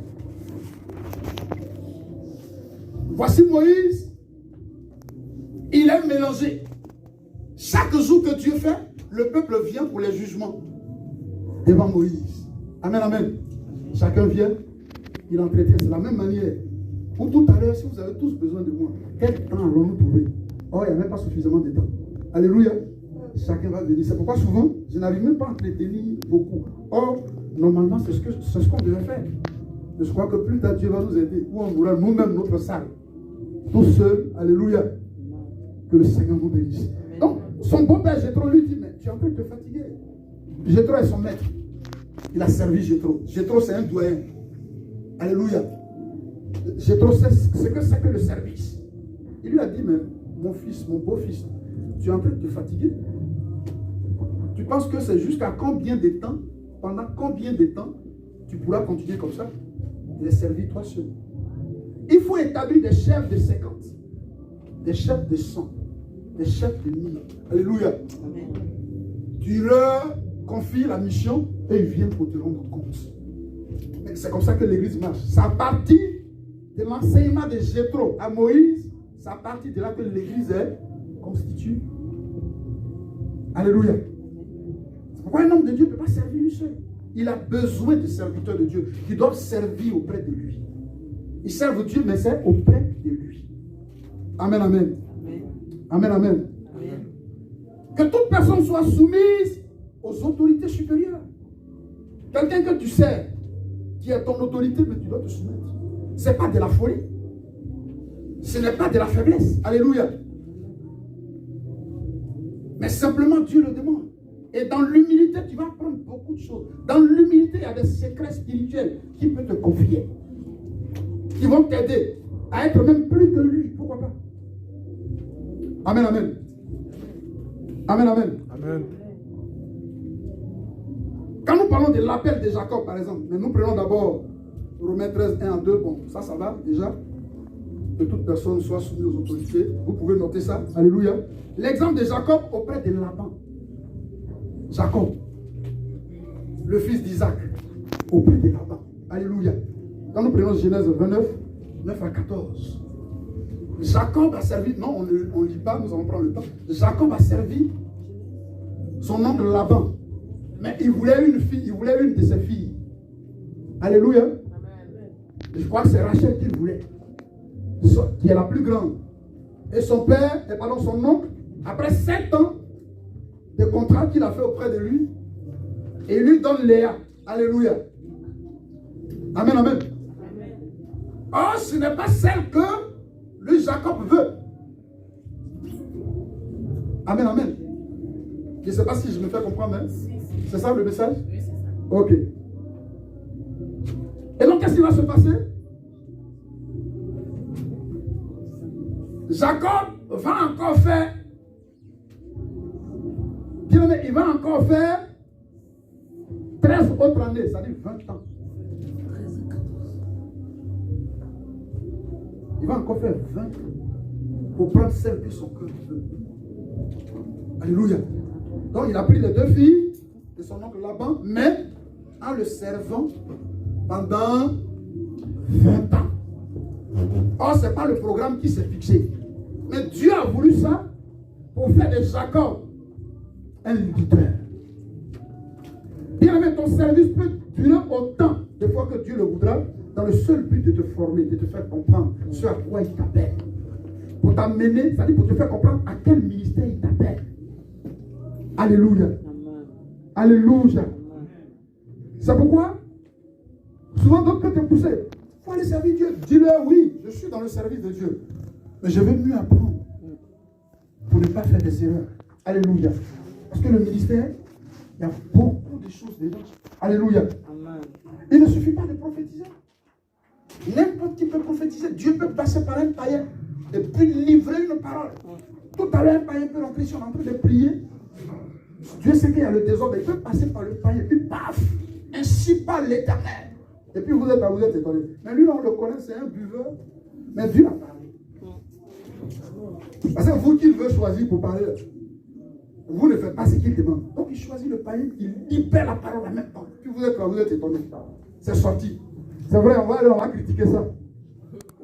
A: Voici Moïse, il est mélangé. Chaque jour que Dieu fait, le peuple vient pour les jugements devant Moïse. Amen, amen. Chacun vient, il entretient. C'est la même manière. Pour tout à l'heure, si vous avez tous besoin de moi, quel temps allons-nous trouver? Oh, il n'y a même pas suffisamment de temps. Alléluia. Chacun va venir. C'est pourquoi souvent, je n'arrive même pas à entretenir beaucoup. Or, normalement, c'est ce qu'on devait faire. Je crois que plus tard, Dieu va nous aider. Ou on aura nous-mêmes notre salle. Tout seul, alléluia. Que le Seigneur nous bénisse. Donc, son beau-père Jéthro lui dit, mais tu es en train de te fatiguer. Jéthro est son maître. Il a servi Jéthro. Jéthro, c'est un doyen. Alléluia. Jéthro sait ce que c'est que le service. Il lui a dit, mais mon fils, mon beau-fils, tu es en train de te fatiguer. Tu penses que c'est jusqu'à combien de temps, pendant combien de temps, tu pourras continuer comme ça? Les servir toi seul. Il faut établir des chefs de 50, des chefs de 100, des chefs de 1000. Alléluia. Amen. Tu leur confies la mission et ils viennent pour te rendre compte. C'est comme ça que l'église marche. Ça partit de l'enseignement de Jéthro à Moïse. Ça partit de là que l'église est constituée. Alléluia. C'est pourquoi un homme de Dieu ne peut pas servir lui seul. Il a besoin de serviteurs de Dieu qui doivent servir auprès de lui. Ils servent Dieu, mais c'est auprès de lui. Amen, amen. Amen, amen. Amen. Que toute personne soit soumise aux autorités supérieures. Quelqu'un que tu sers, qui est ton autorité, mais tu dois te soumettre. Ce n'est pas de la folie. Ce n'est pas de la faiblesse. Alléluia. Mais simplement Dieu le demande. Et dans l'humilité, tu vas apprendre beaucoup de choses. Dans l'humilité, il y a des secrets spirituels qui peuvent te confier. Qui vont t'aider à être même plus que lui. Pourquoi pas? Amen, amen. Amen, amen. Amen. Quand Quand nous parlons de l'appel de Jacob, par exemple, mais nous prenons d'abord Romains 13, 1 à 2, bon, ça va déjà. Que toute personne soit soumise aux autorités. Vous pouvez noter ça. Alléluia. L'exemple de Jacob auprès de Laban. Jacob, le fils d'Isaac, auprès de Laban. Alléluia. Quand nous prenons Genèse 29, 9 à 14. Jacob a servi, non, on ne lit pas, nous allons prendre le temps. Jacob a servi son oncle Laban. Mais il voulait une fille, il voulait une de ses filles. Alléluia. Amen. Je crois que c'est Rachel qu'il voulait, qui est la plus grande. Et son père, et pardon, son oncle, après 7 ans de contrat qu'il a fait auprès de lui, et il lui donne Léa. Alléluia. Amen, amen. Or, ce n'est pas celle que lui, Jacob, veut. Amen, amen. Je ne sais pas si je me fais comprendre. Hein? C'est ça le message? Oui, c'est ça. Ok. Et donc, qu'est-ce qui va se passer? Jacob va encore faire, bien aimé, il va encore faire 13 autres années, c'est-à-dire 20 ans. Il va encore faire 20 ans pour prendre celle que son cœur veut. Alléluia. Donc, il a pris les 2 filles de son oncle Laban, mais en le servant pendant 20 ans. Or, ce n'est pas le programme qui s'est fixé. Mais Dieu a voulu ça pour faire de Jacob un leader. Bien aimé, ton service peut durer autant de fois que Dieu le voudra, dans le seul but de te former, de te faire comprendre ce à quoi il t'appelle. Pour t'amener, c'est-à-dire pour te faire comprendre à quel ministère il t'appelle. Alléluia. Amen. Alléluia. Amen. C'est pourquoi souvent d'autres peuvent te pousser. Il faut aller servir Dieu. Dis-leur oui, je suis dans le service de Dieu. Mais je veux mieux apprendre pour ne pas faire des erreurs. Alléluia. Parce que le ministère, il y a beaucoup de choses dedans. Alléluia. Amen. Il ne suffit pas de prophétiser. N'importe qui peut prophétiser. Dieu peut passer par un païen et puis livrer une parole. Tout à l'heure, un païen peut rentrer, si on est en train de prier. Dieu sait qu'il y a le désordre. Il peut passer par le païen. Et puis paf, ainsi parle l'Éternel. Et puis vous êtes étonné. Mais lui, on le connaît, c'est un buveur. Mais Dieu a parlé. Parce que vous qu'il veut choisir pour parler, vous ne faites pas ce qu'il demande. Donc il choisit le païen, il libère la parole en même temps. Puis vous êtes étonné. C'est sorti. C'est vrai, on va critiquer ça.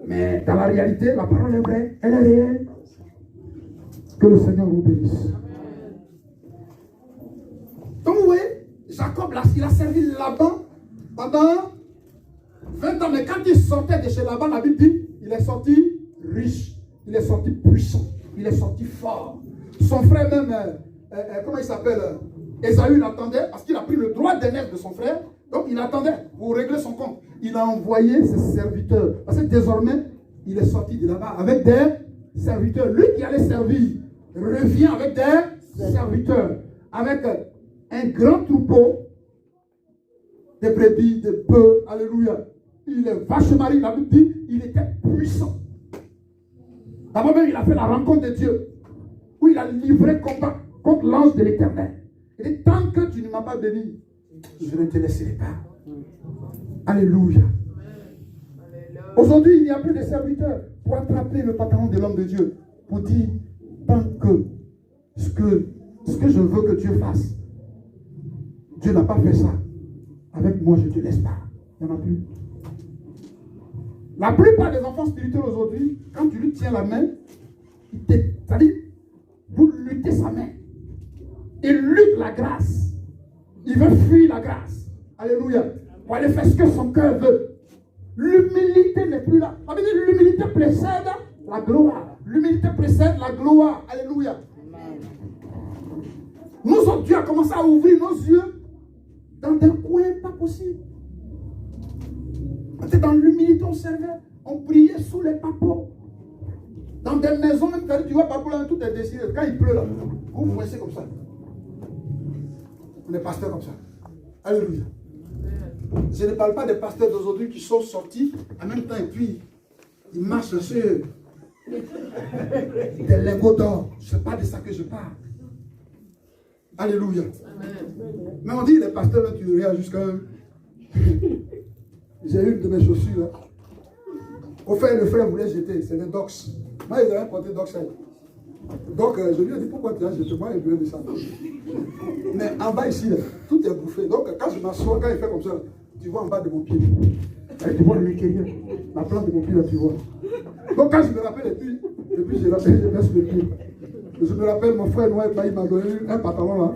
A: Mais dans la réalité, la parole est vraie, elle est réelle. Que le Seigneur vous bénisse. Donc vous voyez, Jacob, là, il a servi Laban pendant 20 ans. Mais quand il sortait de chez Laban, la Bible dit, il est sorti riche, il est sorti puissant, il est sorti fort. Son frère même, comment il s'appelle, Ésaü l'attendait parce qu'il a pris le droit d'aînesse de son frère. Donc il attendait pour régler son compte. Il a envoyé ses serviteurs. Parce que désormais, il est sorti de là-bas avec des serviteurs. Lui qui allait servir revient avec des serviteurs. Avec un grand troupeau de brebis, de bœufs. Alléluia. Il est vachement riche. La Bible dit, il était puissant. D'abord même, il a fait la rencontre de Dieu. Où il a livré combat contre l'ange de l'Éternel. Il dit, tant que tu ne m'as pas béni, je ne te laisserai pas. Alléluia. Aujourd'hui, il n'y a plus de serviteurs pour attraper le pantalon de l'homme de Dieu. Pour dire, tant que ce que je veux que Dieu fasse, Dieu n'a pas fait ça. Avec moi, je ne te laisse pas. Il n'y en a plus. La plupart des enfants spirituels aujourd'hui, quand tu lui tiens la main, c'est-à-dire, vous luttez sa main. Il lutte la grâce. Il veut fuir la grâce. Alléluia. Pour aller faire ce que son cœur veut. L'humilité n'est plus là. Ça veut dire l'humilité précède la gloire. L'humilité précède la gloire. Alléluia. Nous autres, Dieu a commencé à ouvrir nos yeux dans des coins pas possibles. Parce que dans l'humilité, on servait, on priait sous les papeaux. Dans des maisons, même quand tu vois papou là, tout est décidé. Quand il pleut là, vous voyez comme ça. Les pasteurs comme ça. Alléluia. Je ne parle pas des pasteurs d'aujourd'hui qui sont sortis en même temps et puis ils marchent sur des lingots d'or. Ce n'est pas de ça que je parle. Alléluia. Mais on dit, les pasteurs, là, tu réagis jusqu'à eux. J'ai une de mes chaussures, là. Au fait, le frère voulait jeter, c'est les dox. Moi, ils avaient porté dox. Donc, je lui ai dit, pourquoi tu as jeté? Moi, il voulait descendre. Mais en bas ici, là, tout est bouffé. Donc, quand je m'assois, quand il fait comme ça, là, tu vois en bas de mon pied. Et tu vois le Kenya, la plante de mon pied, là, tu vois. Donc, quand je me rappelle, et puis je baisse le pied. Je me rappelle, mon frère noir, il m'a donné un pantalon là,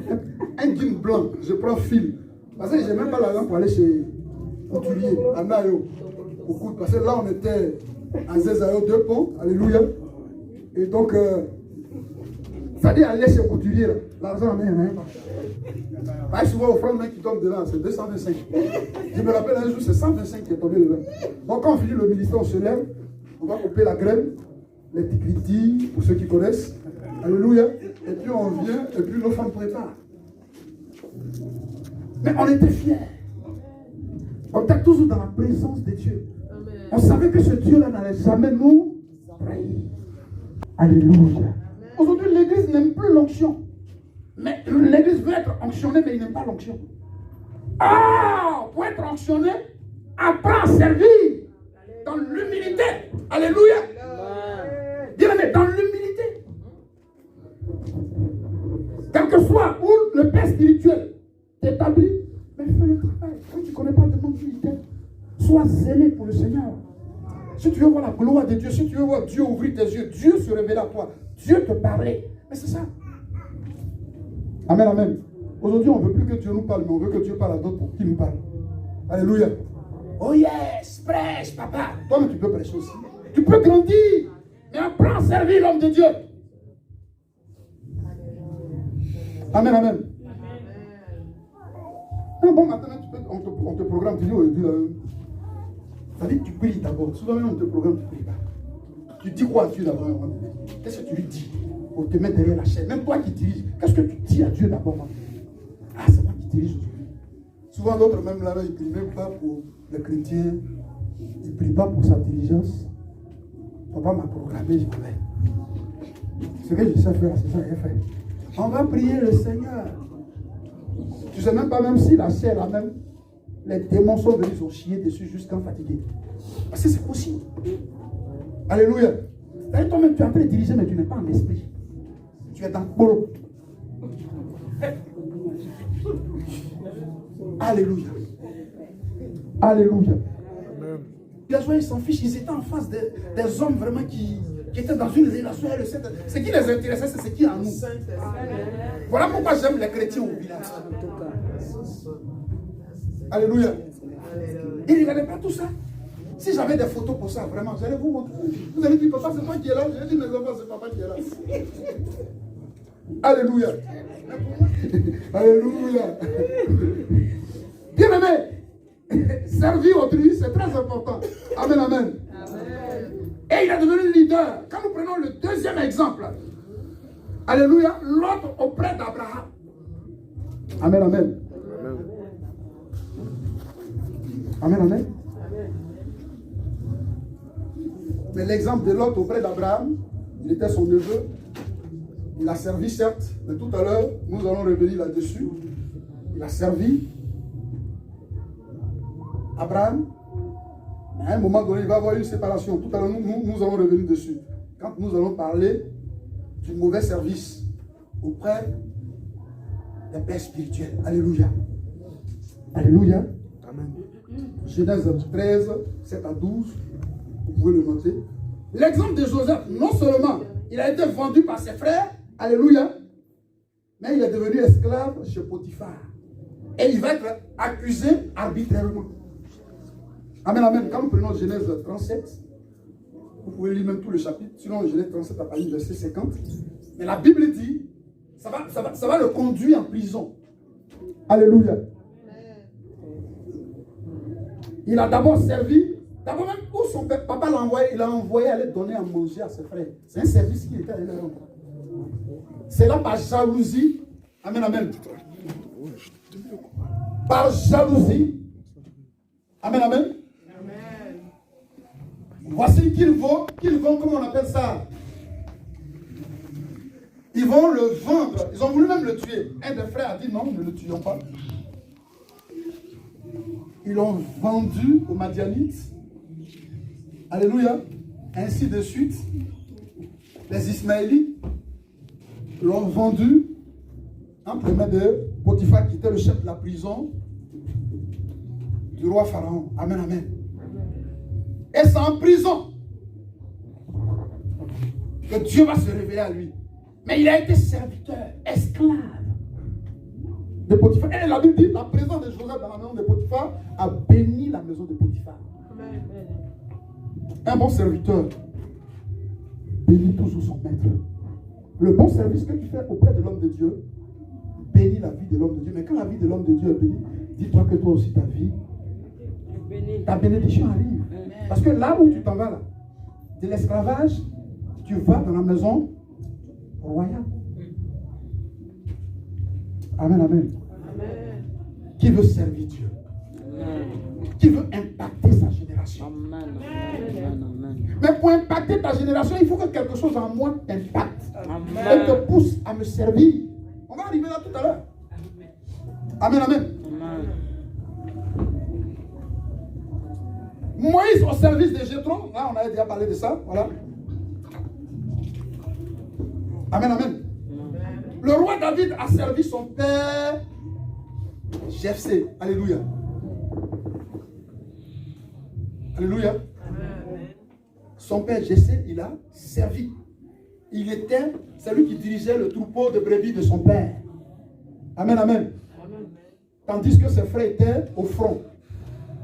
A: un jean blanc. Je prends fil. Parce que je n'ai même pas l'argent pour aller chez couturier, à Nayo, au coude. Parce que là, on était à Zézayo, 2 ponts, alléluia. Et donc, ça dit aller chez couturier, là. L'argent, il n'y a rien. Pas souvent, au frère, mec qui tombe dedans, c'est 225. Je me rappelle un jour, c'est 125 qui est tombé dedans. Donc, quand on finit le ministère, on se lève, on va couper la graine, les ticritis, pour ceux qui connaissent. Alléluia. Et puis on vient, et puis nos femmes préparent. Mais on était fiers. On était toujours dans la présence de Dieu. Amen. On savait que ce Dieu-là n'allait jamais nous trahir. Alléluia. Aujourd'hui, l'église n'aime plus l'onction. Mais l'église veut être onctionnée, mais il n'aime pas l'onction. Ah, pour être onctionné, apprends à servir dans l'humilité. Alléluia. Dis-le, dans l'humilité. Quel que soit où le père spirituel t'établit, mais fais le travail. Quand tu ne connais pas de nom d'humilité, sois zélé pour le Seigneur. Si tu veux voir la gloire de Dieu, si tu veux voir Dieu ouvrir tes yeux, Dieu se révéler à toi, Dieu te parler. Mais c'est ça. Amen, amen. Aujourd'hui, on ne veut plus que Dieu nous parle, mais on veut que Dieu parle à d'autres pour qui nous parle. Alléluia. Oh yes, prêche, papa. Toi-même, tu peux prêcher aussi. Tu peux grandir, mais apprends à servir l'homme de Dieu. Amen, amen. Non, bon, maintenant, on te programme, tu dis, ça dit que tu pries d'abord. Souvent, même on te programme, tu pries pas. Tu dis quoi à Dieu d'abord? Qu'est-ce que tu lui dis pour te mettre derrière la chaîne? Même toi qui diriges, qu'est-ce que tu dis à Dieu d'abord? Ah, c'est moi qui dirige aujourd'hui. Souvent, d'autres, même là, ils ne prient même pas pour les chrétiens. Ils ne prient pas pour sa diligence. Papa m'a programmé, je vais. Ce que je sais faire, c'est ça que j'ai fait. On va prier le Seigneur. Tu ne sais même pas, même si la chair là même, les démons sont venus, ils ont chié dessus jusqu'en fatigué. Parce que c'est possible. Alléluia. C'est-à-dire toi-même, tu es en train de diriger, mais tu n'es pas en esprit. Tu es dans le polo. Alléluia. Alléluia. Les gens, ils s'en fichent, ils étaient en face des hommes vraiment qui étaient dans une relation avec le Saint. Ce qui les intéressait, c'est ce qui est en nous. Voilà pourquoi j'aime les chrétiens au village. Alléluia. Ils ne regardaient pas tout ça. Si j'avais des photos pour ça, vraiment, j'allais vous montrer. Vous allez dire, papa, c'est moi qui est là. J'ai dit, mes enfants, c'est papa qui est là. Alléluia. Alléluia. Bien aimé, servir autrui, c'est très important. Amen, amen. Et il est devenu leader. Quand nous prenons le deuxième exemple, alléluia, l'autre auprès d'Abraham. Amen, amen. Amen, amen. Mais l'exemple de l'autre auprès d'Abraham, il était son neveu. Il a servi, certes, mais tout à l'heure, nous allons revenir là-dessus. Il a servi Abraham. Mais à un moment donné, il va y avoir une séparation. Tout à l'heure, nous allons revenir dessus. Quand nous allons parler du mauvais service auprès des pères spirituels. Alléluia. Alléluia. Amen. Genèse 13, 7 à 12. Vous pouvez le noter. L'exemple de Joseph, non seulement il a été vendu par ses frères, alléluia, mais il est devenu esclave chez Potiphar. Et il va être accusé arbitrairement. Amen, amen. Quand nous prenons Genèse 37, vous pouvez lire même tout le chapitre, sinon Genèse 37 à partir du verset 50. Mais la Bible dit, ça va le conduire en prison. Alléluia. Il a d'abord servi, d'abord même où son papa l'a envoyé, il a envoyé aller donner à manger à ses frères. C'est un service qui était allé leur rendre. C'est là par jalousie. Amen, amen. Par jalousie. Amen, amen. Voici qu'ils vont, comment on appelle ça? Ils vont vont le vendre. Ils ont voulu même le tuer. Un des frères a dit non, ne le tuons pas. Ils l'ont vendu aux Madianites. Alléluia. Ainsi de suite. Les Ismaélites l'ont vendu entre les mains de Potiphar, qui était le chef de la prison du roi Pharaon. Amen, amen. Et c'est en prison que Dieu va se révéler à lui. Mais il a été serviteur, esclave de Potiphar. Et la Bible dit, la présence de Joseph dans la maison de Potiphar a béni la maison de Potiphar. Un bon serviteur bénit toujours son maître. Le bon service que tu fais auprès de l'homme de Dieu bénit la vie de l'homme de Dieu. Mais quand la vie de l'homme de Dieu est bénie, dis-toi que toi aussi ta bénédiction arrive. Parce que là où tu t'en vas là, de l'esclavage, tu vas dans la maison royale. Amen, amen. Amen. Qui veut servir Dieu? Amen. Qui veut impacter sa génération? Amen. Amen. Mais pour impacter ta génération, il faut que quelque chose en moi t'impacte et te pousse à me servir. On va arriver là tout à l'heure. Amen, amen. Amen. Moïse au service de Jéthro, là on avait déjà parlé de ça, voilà. Amen, amen. Le roi David a servi son père Jephthé. Alléluia. Alléluia. Amen. Son père Jephthé, il a servi. C'est lui qui dirigeait le troupeau de brebis de son père. Amen, amen. Amen. Tandis que ses frères étaient au front.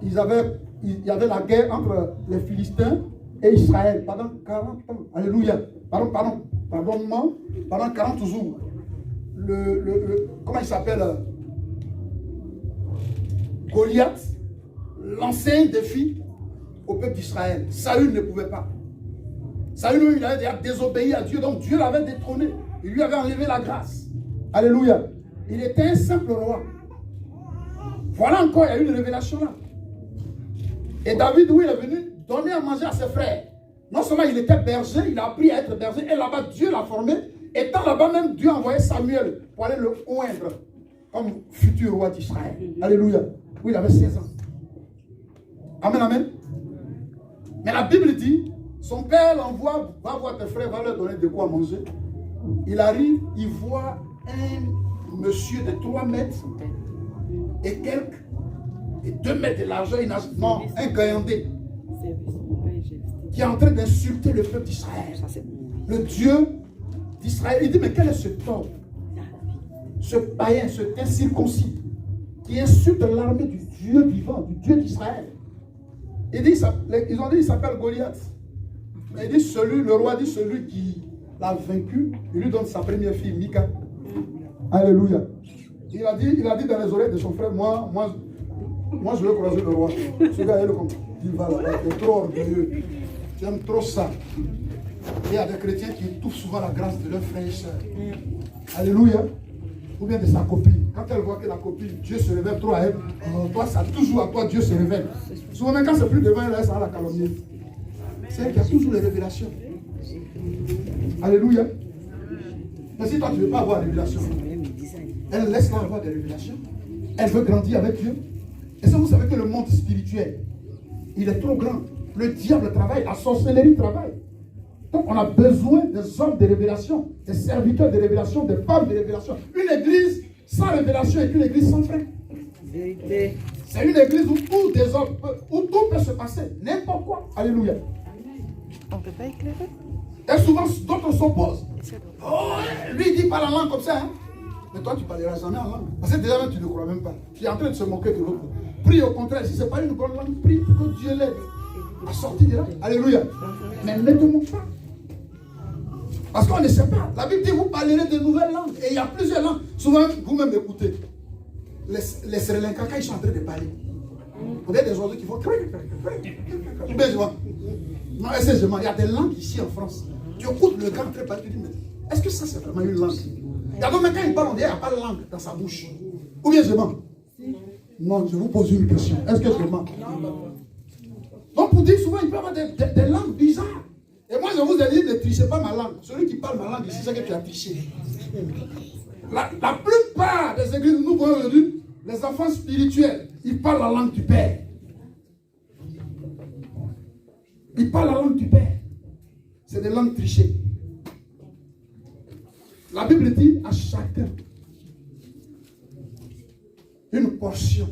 A: Il y avait la guerre entre les Philistins et Israël pendant 40 ans. Alléluia. Pardonnement, pendant 40 jours. Comment il s'appelle? Goliath lançait un défi au peuple d'Israël. Saül ne pouvait pas. Saül, il avait déjà désobéi à Dieu, donc Dieu l'avait détrôné. Il lui avait enlevé la grâce. Alléluia. Il était un simple roi. Voilà encore, il y a eu une révélation là. Et David, où il est venu donner à manger à ses frères. Non seulement il était berger, il a appris à être berger, et là-bas Dieu l'a formé. Étant là-bas même, Dieu a envoyé Samuel pour aller le oindre comme futur roi d'Israël. Alléluia. Oui, il avait 16 ans. Amen, amen. Mais la Bible dit, son père l'envoie, va voir tes frères, va leur donner de quoi manger. Il arrive, il voit un monsieur de 3 mètres et quelques, et 2 mètres de largeur, non, un Gaïandé, qui est en train d'insulter le peuple d'Israël. Le Dieu d'Israël. Il dit, mais quel est ce homme, ce païen, ce incirconcis, qui insulte l'armée du Dieu vivant, du Dieu d'Israël? Ils ont dit, il s'appelle Goliath. Mais il dit, le roi dit, celui qui l'a vaincu, il lui donne sa première fille, Mika. Alléluia. Il a dit dans les oreilles de son frère, moi je veux croiser le roi. Ce gars, il va là-bas, il est trop orgueilleux. J'aime trop ça. Et il y a des chrétiens qui étouffent souvent la grâce de leurs frères et sœurs. Alléluia. Ou bien de sa copine. Quand elle voit que la copine, Dieu se révèle trop à elle, toi, ça toujours à toi, Dieu se révèle. Souvent, même quand c'est plus devant elle, ça va la calomnier. C'est elle qui a toujours les révélations. Alléluia. Mais si toi, tu ne veux pas avoir des révélations, elle laisse-la avoir des révélations. Elle veut grandir avec Dieu. Et ça, vous savez que le monde spirituel, il est trop grand. Le diable travaille, la sorcellerie travaille. Donc, on a besoin des hommes de révélation, des serviteurs de révélation, des femmes de révélation. Une église sans révélation est une église sans frein. C'est une église où tout peut se passer, n'importe quoi. Alléluia.
C: On ne peut pas éclairer.
A: Et souvent, d'autres s'opposent. Oh, lui, il dit pas la langue comme ça. Hein? Mais toi, tu ne parleras jamais en langue. Parce que déjà, tu ne crois même pas. Tu es en train de se moquer de l'autre. Prie au contraire. Si ce n'est pas une bonne langue, prie pour que Dieu l'aide à sortir de là. Alléluia. Mais ne te moque pas. Parce qu'on ne sait pas. La Bible dit, vous parlerez de nouvelles langues. Et il y a plusieurs langues. Souvent, vous-même écoutez. Les Sri Lankais, quand ils sont en train de parler, vous avez des oiseaux qui font... Non, il y a des langues ici en France. Tu écoutes le gars en train de parler, tu dis, mais est-ce que ça c'est vraiment une langue? Il y a d'autres, mais quand il parle, on dit, il n'y a pas de langue dans sa bouche. Ou bien je mens? Non, je vous pose une question. Est-ce que je mens? Donc pour dire souvent, il peut y avoir des langues bizarres. Et moi, je vous ai dit, ne trichez pas ma langue. Celui qui parle ma langue ici, c'est que tu as triché. La plupart des églises où nous voyons aujourd'hui, les enfants spirituels, ils parlent la langue du Père. Ils parlent la langue du Père. C'est des langues trichées. La Bible dit à chacun une portion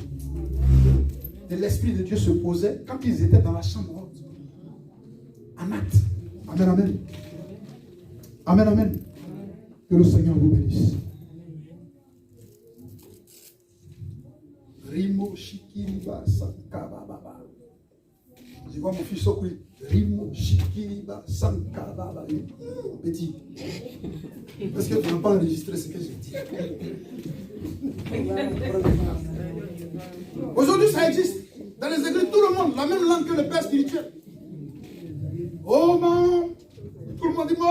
A: de l'Esprit de Dieu se posait quand ils étaient dans la chambre haute. En acte. Amen, amen. Amen, amen. Que le Seigneur vous bénisse. Rimo Shikiriba Sankababa. Je vois mon fils Okui. Rimo Shikiriba Sankababa. Petit. Parce que tu n'as pas enregistré ce que j'ai dit. Aujourd'hui, ça existe. Dans les églises, tout le monde, la même langue que le Père spirituel. Oh non. Tout le monde dit oh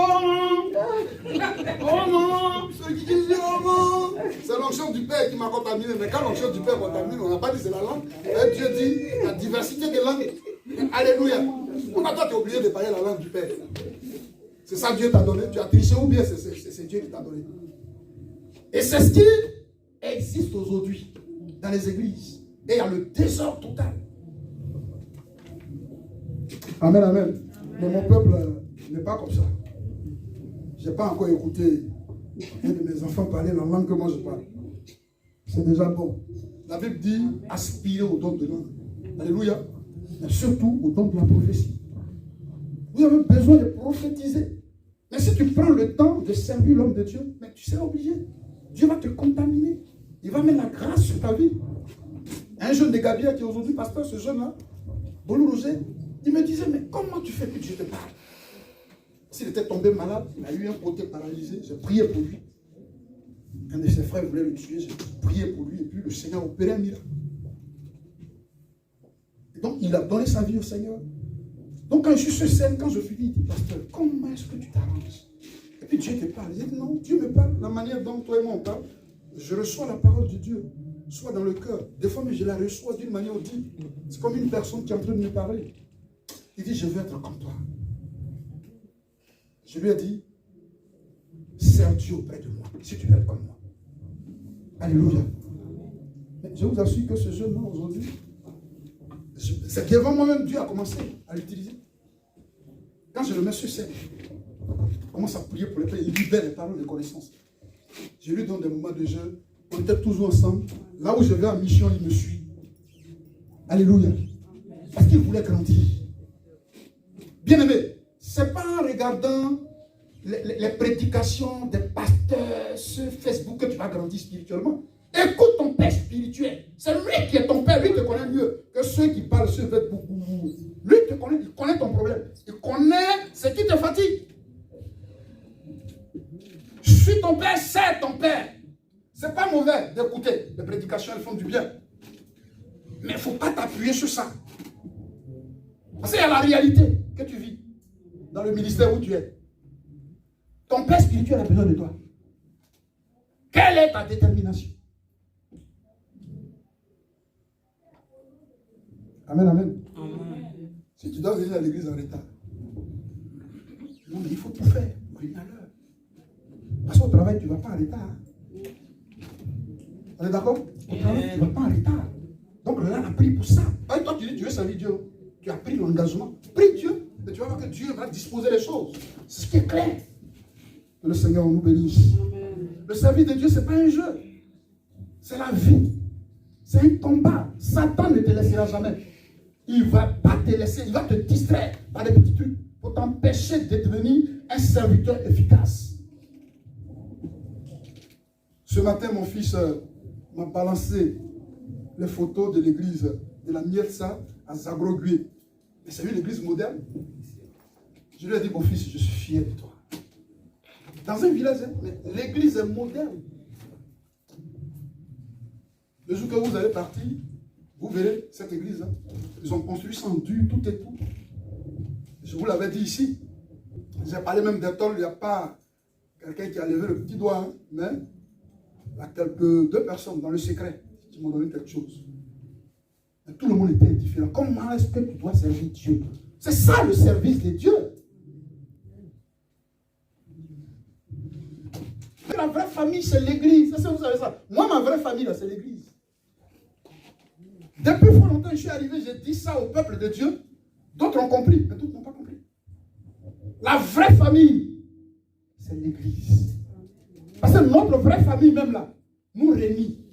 A: non. Ceux qui disent oh non. C'est l'onction du Père qui m'a contaminé. Mais quand l'onction du Père contamine, on n'a pas dit c'est la langue. Et Dieu dit la diversité des langues. Alléluia. Pourquoi toi tu as oublié de parler la langue du Père? C'est ça que Dieu t'a donné. Tu as triché ou bien c'est Dieu qui t'a donné? Et c'est ce qui existe aujourd'hui dans les églises. Et il y a le désordre total. Amen, amen. Mais mon peuple n'est pas comme ça. Je n'ai pas encore écouté un de mes enfants parler la langue que moi je parle. C'est déjà bon. La Bible dit aspirer au don de langue. Alléluia. Mais surtout au don de la prophétie. Vous avez besoin de prophétiser. Mais si tu prends le temps de servir l'homme de Dieu, mais tu seras obligé. Dieu va te contaminer. Il va mettre la grâce sur ta vie. Un jeune de Gabia qui est aujourd'hui pasteur, ce jeune-là, Bolou Roger, il me disait, mais comment tu fais que Dieu te parle? S'il était tombé malade, il a eu un côté paralysé, j'ai prié pour lui. Un de ses frères voulait le tuer, j'ai prié pour lui, et puis le Seigneur a opéré un miracle. Et donc, il a donné sa vie au Seigneur. Donc, quand je suis sur scène, quand je suis dit, pasteur, comment est-ce que tu t'arranges? Et puis Dieu te parle. Il dit, non, Dieu me parle. La manière dont toi et moi on parle, je reçois la parole de Dieu, soit dans le cœur. Des fois, mais je la reçois d'une manière audible. C'est comme une personne qui est en train de me parler. Il dit, je veux être comme toi. Je lui ai dit, sers Dieu auprès de moi, si tu veux être comme moi. Alléluia. Mais je vous assure que ce jeune homme aujourd'hui, c'est devant moi-même Dieu a commencé à l'utiliser. Quand je le mets sur scène, je commence à prier pour les pays, il libère les paroles de connaissance. Je lui donne des moments de jeu, on était toujours ensemble. Là où je vais en mission, il me suit. Alléluia. Parce qu'il voulait grandir. Bien aimé, ce n'est pas en regardant les prédications des pasteurs sur Facebook que tu vas grandir spirituellement. Écoute ton père spirituel. C'est lui qui est ton père. Lui te connaît mieux que ceux qui parlent sur Facebook. Lui te connaît, il connaît ton problème. Il connaît ce qui te fatigue. Je suis ton père, c'est ton père. C'est pas mauvais d'écouter. Les prédications, elles font du bien. Mais il ne faut pas t'appuyer sur ça. Parce qu'il y a la réalité que tu vis dans le ministère où tu es. Ton père spirituel a besoin de toi. Quelle est ta détermination? Amen, amen. Amen. Si tu dois venir à l'église en retard, non, mais il faut tout faire pour venir à l'heure. Parce qu'au travail, tu ne vas pas en retard. On est d'accord? Au travail, tu ne vas pas en retard. Donc là, on a pris pour ça. Et toi, tu dis, tu veux servir Dieu. Tu as pris l'engagement. Prie Dieu. Et tu vas voir que Dieu va disposer les choses. C'est ce qui est clair. Que le Seigneur nous bénisse. Amen. Le service de Dieu, ce n'est pas un jeu. C'est la vie. C'est un combat. Satan ne te laissera jamais. Il ne va pas te laisser. Il va te distraire par des petits trucs pour t'empêcher de devenir un serviteur efficace. Ce matin, mon fils m'a balancé les photos de l'église de la Mietsa à Zagrogué. Mais c'est une église moderne. Je lui ai dit, mon fils, je suis fier de toi. Dans un village, mais l'église est moderne. Le jour que vous allez partir, vous verrez cette église. Ils ont construit sans dur, tout et tout. Je vous l'avais dit ici. J'ai parlé même d'étole, il n'y a pas quelqu'un qui a levé le petit doigt, mais il y a deux personnes dans le secret qui m'ont donné quelque chose. Mais tout le monde était indifférent. Comment est-ce que tu dois servir Dieu? C'est ça le service de Dieu. vraie famille, c'est l'église. C'est ça, vous savez ça. Moi, ma vraie famille, là, c'est l'église. Depuis fort longtemps, je suis arrivé, j'ai dit ça au peuple de Dieu. D'autres ont compris, mais d'autres n'ont pas compris. La vraie famille, c'est l'église. Parce que notre vraie famille, même là, nous réunit.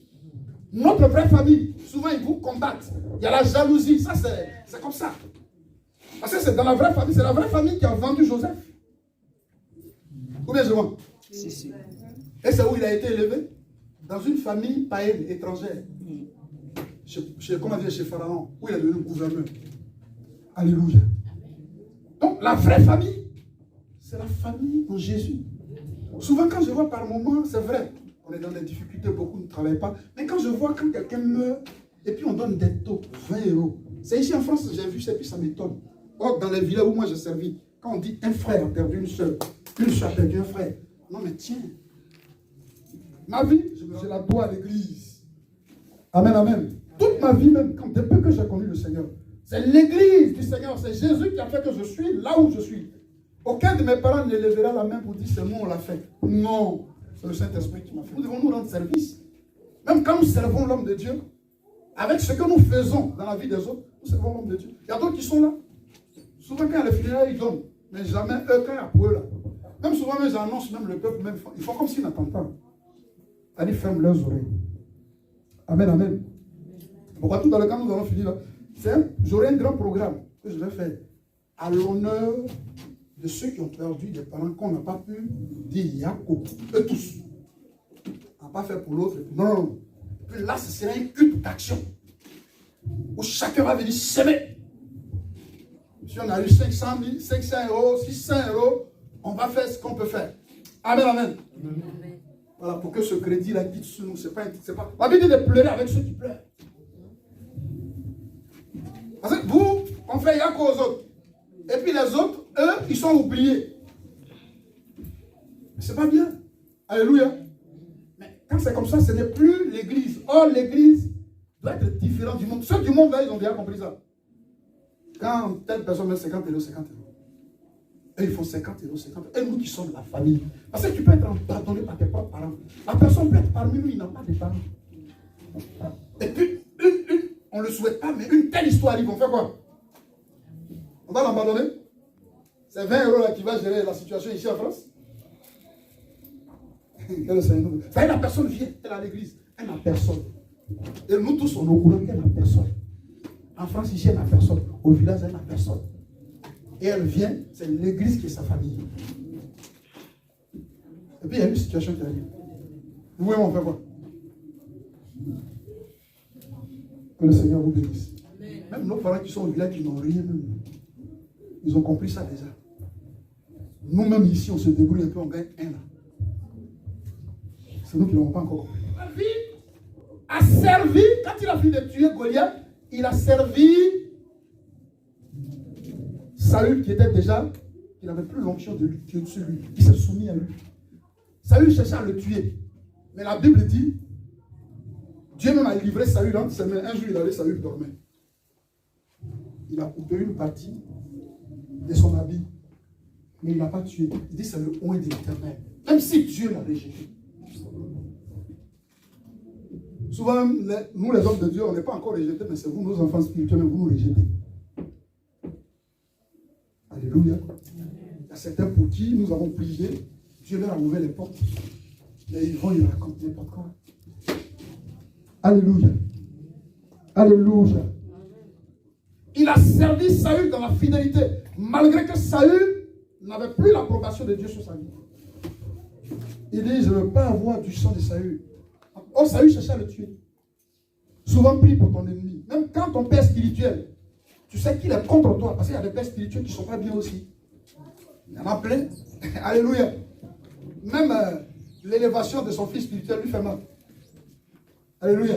A: Notre vraie famille, souvent ils vous combattent. Il y a la jalousie, ça c'est comme ça. Parce que c'est dans la vraie famille, c'est la vraie famille qui a vendu Joseph. Ou bien je vois.
B: Si, si.
A: Et c'est où il a été élevé? Dans une famille païenne, étrangère. Comment dire, chez Pharaon, où il est devenu gouverneur. Alléluia. Donc la vraie famille, c'est la famille en Jésus. Souvent quand je vois par moments, c'est vrai, on est dans des difficultés, beaucoup ne travaillent pas. Mais quand je vois quand quelqu'un meurt, et puis on donne des taux, 20 €. C'est ici en France, j'ai vu ça, et puis ça m'étonne. Or, dans les villages où moi j'ai servi, quand on dit un frère a perdu une soeur a perdu un frère. Non mais tiens, ma vie, je la dois à l'église. Amen, amen. Toute ma vie même, depuis que j'ai connu le Seigneur, c'est l'église du Seigneur, c'est Jésus qui a fait que je suis là où je suis. Aucun de mes parents ne lèvera la main pour dire c'est moi on l'a fait. Non, c'est le Saint-Esprit qui m'a fait. Nous devons nous rendre service. Même quand nous servons l'homme de Dieu, avec ce que nous faisons dans la vie des autres, nous servons l'homme de Dieu. Il y a d'autres qui sont là. Souvent quand il y a les funérailles, ils donnent. Mais jamais eux, quand il y a pour eux là. Même souvent, même, ils annoncent, même le peuple, même, ils font comme s'ils n'entendent pas. Allez, ferment leurs oreilles. Amen, amen. Pourquoi tout dans le cas nous allons finir là? J'aurai un grand programme que je vais faire à l'honneur de ceux qui ont perdu des parents qu'on n'a pas pu dire Yako. Eux tous. On n'a pas fait pour l'autre. Non, non. Puis là, ce sera une culte d'action où chacun va venir s'aimer. Si on a eu 500 000, 500 €, 600 €, on va faire ce qu'on peut faire. Amen, amen. Amen. Voilà, pour que ce crédit-là quitte sur nous. C'est pas. La Bible dit de pleurer avec ceux qui pleurent. Parce que vous, on fait Yako aux autres. Et puis les autres, eux, ils sont oubliés. C'est pas bien. Alléluia. Mais quand c'est comme ça, ce n'est plus l'église. Or, l'église doit être différente du monde. Ceux du monde, là, ils ont bien compris ça. Quand telle personne met 50 €, 50 €. Et ils font 50 €, 50 €. Et nous qui sommes la famille. Parce que tu peux être pardonné par tes propres parents. La personne peut être parmi nous, il n'a pas de parents. Et puis, on ne le souhaite pas, mais une telle histoire arrive, on fait quoi? On va l'abandonner? C'est 20 € là qui va gérer la situation ici en France? Ça, la personne vient, elle est à l'église, elle n'a personne. Et nous tous, on est au courant qu'elle n'a personne. En France, ici, elle n'a personne. Au village, elle n'a personne. Et elle vient, c'est l'église qui est sa famille. Et puis, il y a une situation qui arrive. Nous, on fait quoi? Que le Seigneur vous bénisse. Amen. Même nos parents qui sont au village, qui n'ont rien, même, ils ont compris ça déjà. Nous-mêmes ici, on se débrouille un peu, on gagne un là. C'est nous qui ne l'avons pas encore compris. David a servi, quand il a fini de tuer Goliath, il a servi Saül qui était déjà, il n'avait plus l'onction de lui, qui est au-dessus de lui. Il s'est soumis à lui. Saül cherchait à le tuer. Mais la Bible dit, Dieu même a livré Saül entre ses mains. Un jour, il allait, Saül dormait. Il a coupé une partie de son habit. Mais il ne l'a pas tué. Il dit, c'est le oint de l'Éternel. Même si Dieu l'a rejeté. Souvent, nous les hommes de Dieu, on n'est pas encore rejetés, mais c'est vous, nos enfants spirituels, vous nous rejetez. Alléluia. Il y a certains pour qui nous avons prié, Dieu leur a ouvert les portes. Mais ils vont, ils racontent n'importe quoi. Alléluia. Alléluia. Il a servi Saül dans la fidélité, malgré que Saül n'avait plus l'approbation de Dieu sur sa vie. Il dit, je ne veux pas avoir du sang de Saül. Oh, Saül cherchait à le tuer. Souvent prie pour ton ennemi. Même quand ton père spirituel, tu sais qu'il est contre toi, parce qu'il y a des pères spirituels qui ne sont pas bien aussi. Il y en a plein. Alléluia. Même l'élévation de son fils spirituel lui fait mal. Alléluia.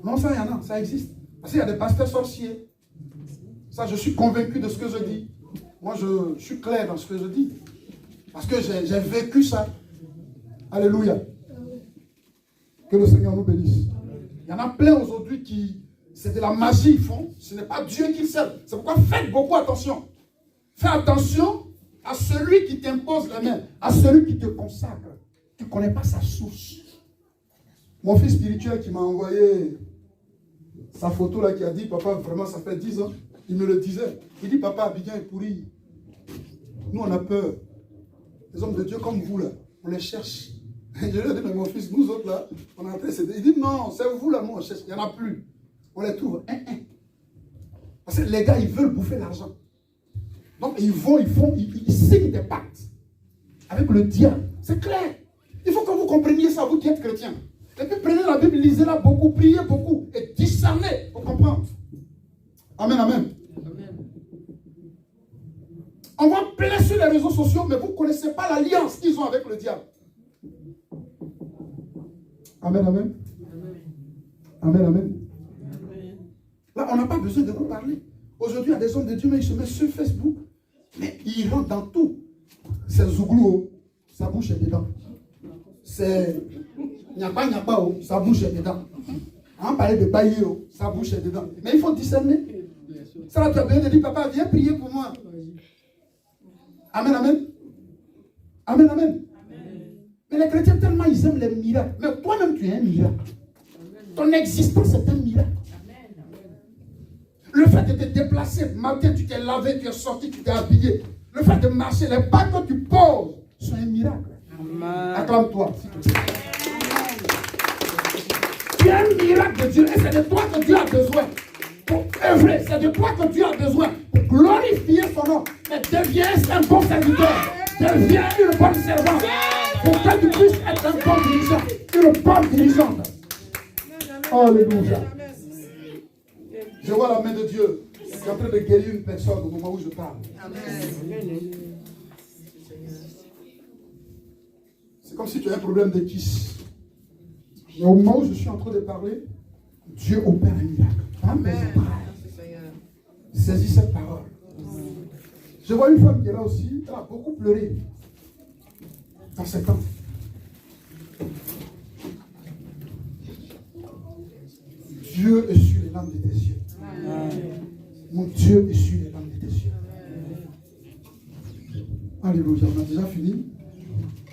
A: Non, ça, il y en a, ça existe. Parce qu'il y a des pasteurs sorciers. Ça, je suis convaincu de ce que je dis. Moi, je suis clair dans ce que je dis. Parce que j'ai vécu ça. Alléluia. Que le Seigneur nous bénisse. Il y en a plein aujourd'hui qui, c'est de la magie, ils font. Ce n'est pas Dieu qui servent. C'est pourquoi faites beaucoup attention. Fais attention à celui qui t'impose la main, à celui qui te consacre. Tu ne connais pas sa source. Mon fils spirituel qui m'a envoyé sa photo là, qui a dit, papa, vraiment, ça fait 10 ans, il me le disait. Il dit, papa, Abidjan est pourri. Nous, on a peur. Les hommes de Dieu comme vous, là, on les cherche. Je lui ai dit, mais mon fils, nous autres, là, on a appelé. Il dit, non, c'est vous, là, nous, on cherche. Il n'y en a plus. On les trouve. Parce que les gars, ils veulent bouffer l'argent. Donc, ils signent des pactes avec le diable. C'est clair. Il faut que vous compreniez ça, vous qui êtes chrétiens. Et puis, prenez la Bible, lisez-la beaucoup, priez beaucoup et discernez pour comprendre. Amen, amen. On va plaire sur les réseaux sociaux, mais vous ne connaissez pas l'alliance qu'ils ont avec le diable. Amen, amen. Amen, amen. Là, on n'a pas besoin de vous parler. Aujourd'hui, il y a des hommes de Dieu, mais ils se mettent sur Facebook. Mais ils rentrent dans tout. C'est Zouglou, sa bouche est dedans. C'est Nyapa, sa bouche est dedans. On parlait de Baïo, sa bouche est dedans. Mais il faut discerner. Ça va te bien de dire, papa, viens prier pour moi. Amen, amen. Amen, amen. Mais les chrétiens, tellement ils aiment les miracles. Mais toi-même, tu es un miracle. Ton existence est un miracle. Le fait de te déplacer, matin, tu t'es lavé, tu es sorti, tu t'es habillé. Le fait de marcher, les pas que tu poses sont un miracle. Acclame-toi. Tu es un miracle de Dieu et c'est de toi que Dieu a besoin. Pour œuvrer, c'est de toi que Dieu a besoin. Pour glorifier son nom. Mais deviens un bon serviteur. Deviens une bonne servante. Pour que tu puisses être un bon dirigeant. Une bonne dirigeante. Alléluia. Je vois la main de Dieu qui est en train de guérir une personne au moment où je parle. C'est comme si tu as un problème de kiss. Mais au moment où je suis en train de parler, Dieu opère un miracle. Amen. Saisis cette parole. Je vois une femme qui est là aussi, elle a beaucoup pleuré dans ces temps. Dieu est sur les lampes de tes yeux. Mon Dieu est sur les lampes de tes yeux. Alléluia, on a déjà fini.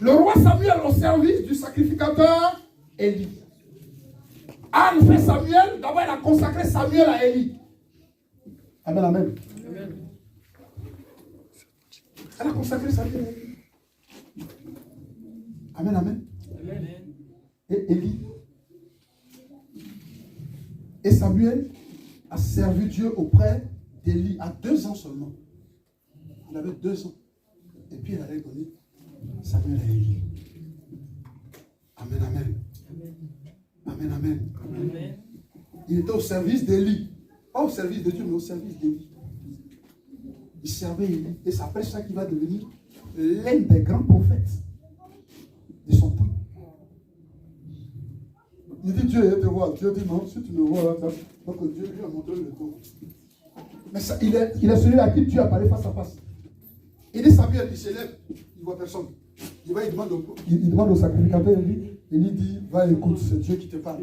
A: Le roi Samuel au service du sacrificateur Élie. Anne fait Samuel, d'abord elle a consacré Samuel à Élie. Amen, amen. Elle a consacré Samuel à Élie. Amen, amen. Et Élie. Et Samuel a servi Dieu auprès d'Élie à 2 ans seulement. Il avait 2 ans. Et puis il allait donner Samuel à Élie. Amen, amen. Amen, amen. Amen. Il était au service d'Élie. Pas au service de Dieu, mais au service d'Élie. Il servait Élie. Et c'est après ça qu'il va devenir l'un des grands prophètes de son temps. Il dit Dieu te voit. Dieu dit non, si tu me vois là, donc Dieu lui a montré le dos. Mais ça, il est celui à qui Dieu a parlé face à face. Il dit Samuel, il s'élève, il ne voit personne. Il demande au sacrificateur, il dit, va écoute, c'est Dieu qui te parle.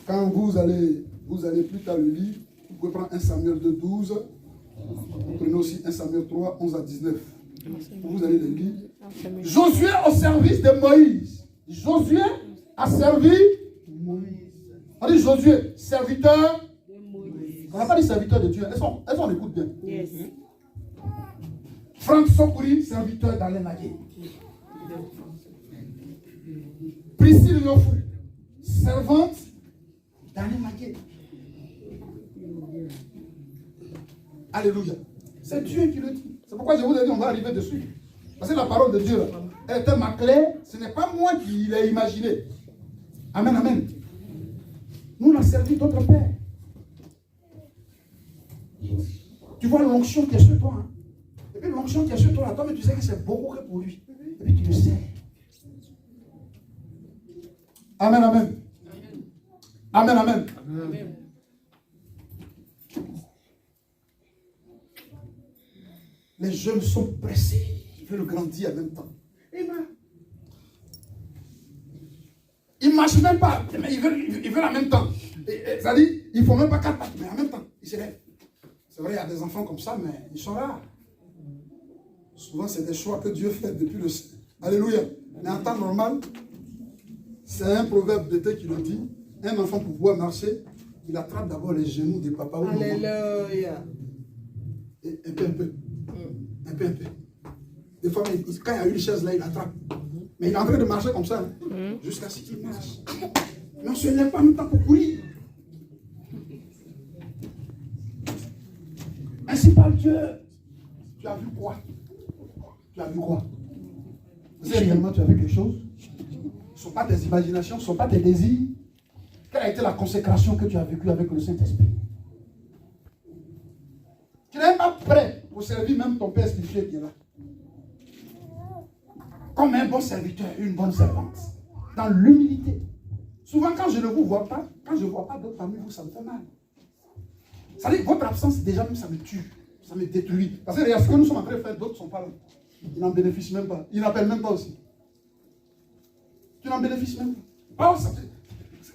A: Quand vous allez plus tard le lire, vous pouvez prendre 1 Samuel 2, 12. Vous prenez aussi 1 Samuel 3, 11 à 19. Vous allez le lire. Josué au service de Moïse. Josué a servi Moïse. On dit Josué, serviteur de Moïse. On n'a pas dit serviteur de Dieu. Est-ce qu'on écoute bien? Yes. Franck Sokouri, serviteur d'Alain Nagué. Priscille Yofou, servante d'Alain Nagué. Alléluia. C'est Dieu qui le dit. C'est pourquoi je vous ai dit on va arriver dessus. Parce que la parole de Dieu, là, elle est tellement claire, ce n'est pas moi qui l'ai imaginé. Amen, amen. Nous, on a servi d'autres pères. Tu vois l'onction qui est sur toi. Hein? Et puis l'onction qui est sur toi, là, toi, mais tu sais que c'est beaucoup que pour lui. Et puis tu le sais. Amen, amen. Amen, amen. Amen. Les jeunes sont pressés. Ils veulent grandir en même temps. Ils ne marchent même pas, mais ils veulent en même temps. C'est-à-dire, ils ne font même pas 4 pattes, mais en même temps, ils s'élèvent. C'est vrai, il y a des enfants comme ça, mais ils sont rares. Souvent, c'est des choix que Dieu fait depuis le... Alléluia. Mais en temps normal, c'est un proverbe d'été qui le dit. Un enfant pour pouvoir marcher, il attrape d'abord les genoux des papas ou maman.
B: Alléluia.
A: Et un peu. Un peu. Des fois, quand il y a une chaise là, il attrape. Mais il est en train de marcher comme ça, jusqu'à ce qu'il marche. Mais on ne se lève pas en même temps pour courir. Ainsi parle Dieu. Tu as vu quoi? Tu as vu quoi? Réellement, tu as vu quelque chose? Ce ne sont pas tes imaginations, ce ne sont pas tes désirs. Quelle a été la consécration que tu as vécue avec le Saint-Esprit? Tu n'es pas prêt pour servir même ton Père spirituel qui est là. Comme un bon serviteur, une bonne servante. Dans l'humilité. Souvent, quand je ne vous vois pas, quand je ne vois pas d'autres parmi vous, ça me fait mal. Ça veut dire que votre absence, déjà même, ça me tue. Ça me détruit. Parce que regarde, ce que nous sommes en train de faire, d'autres ne sont pas là. Ils n'en bénéficient même pas. Ils n'appellent même pas aussi. Tu n'en bénéficies même pas. Oh,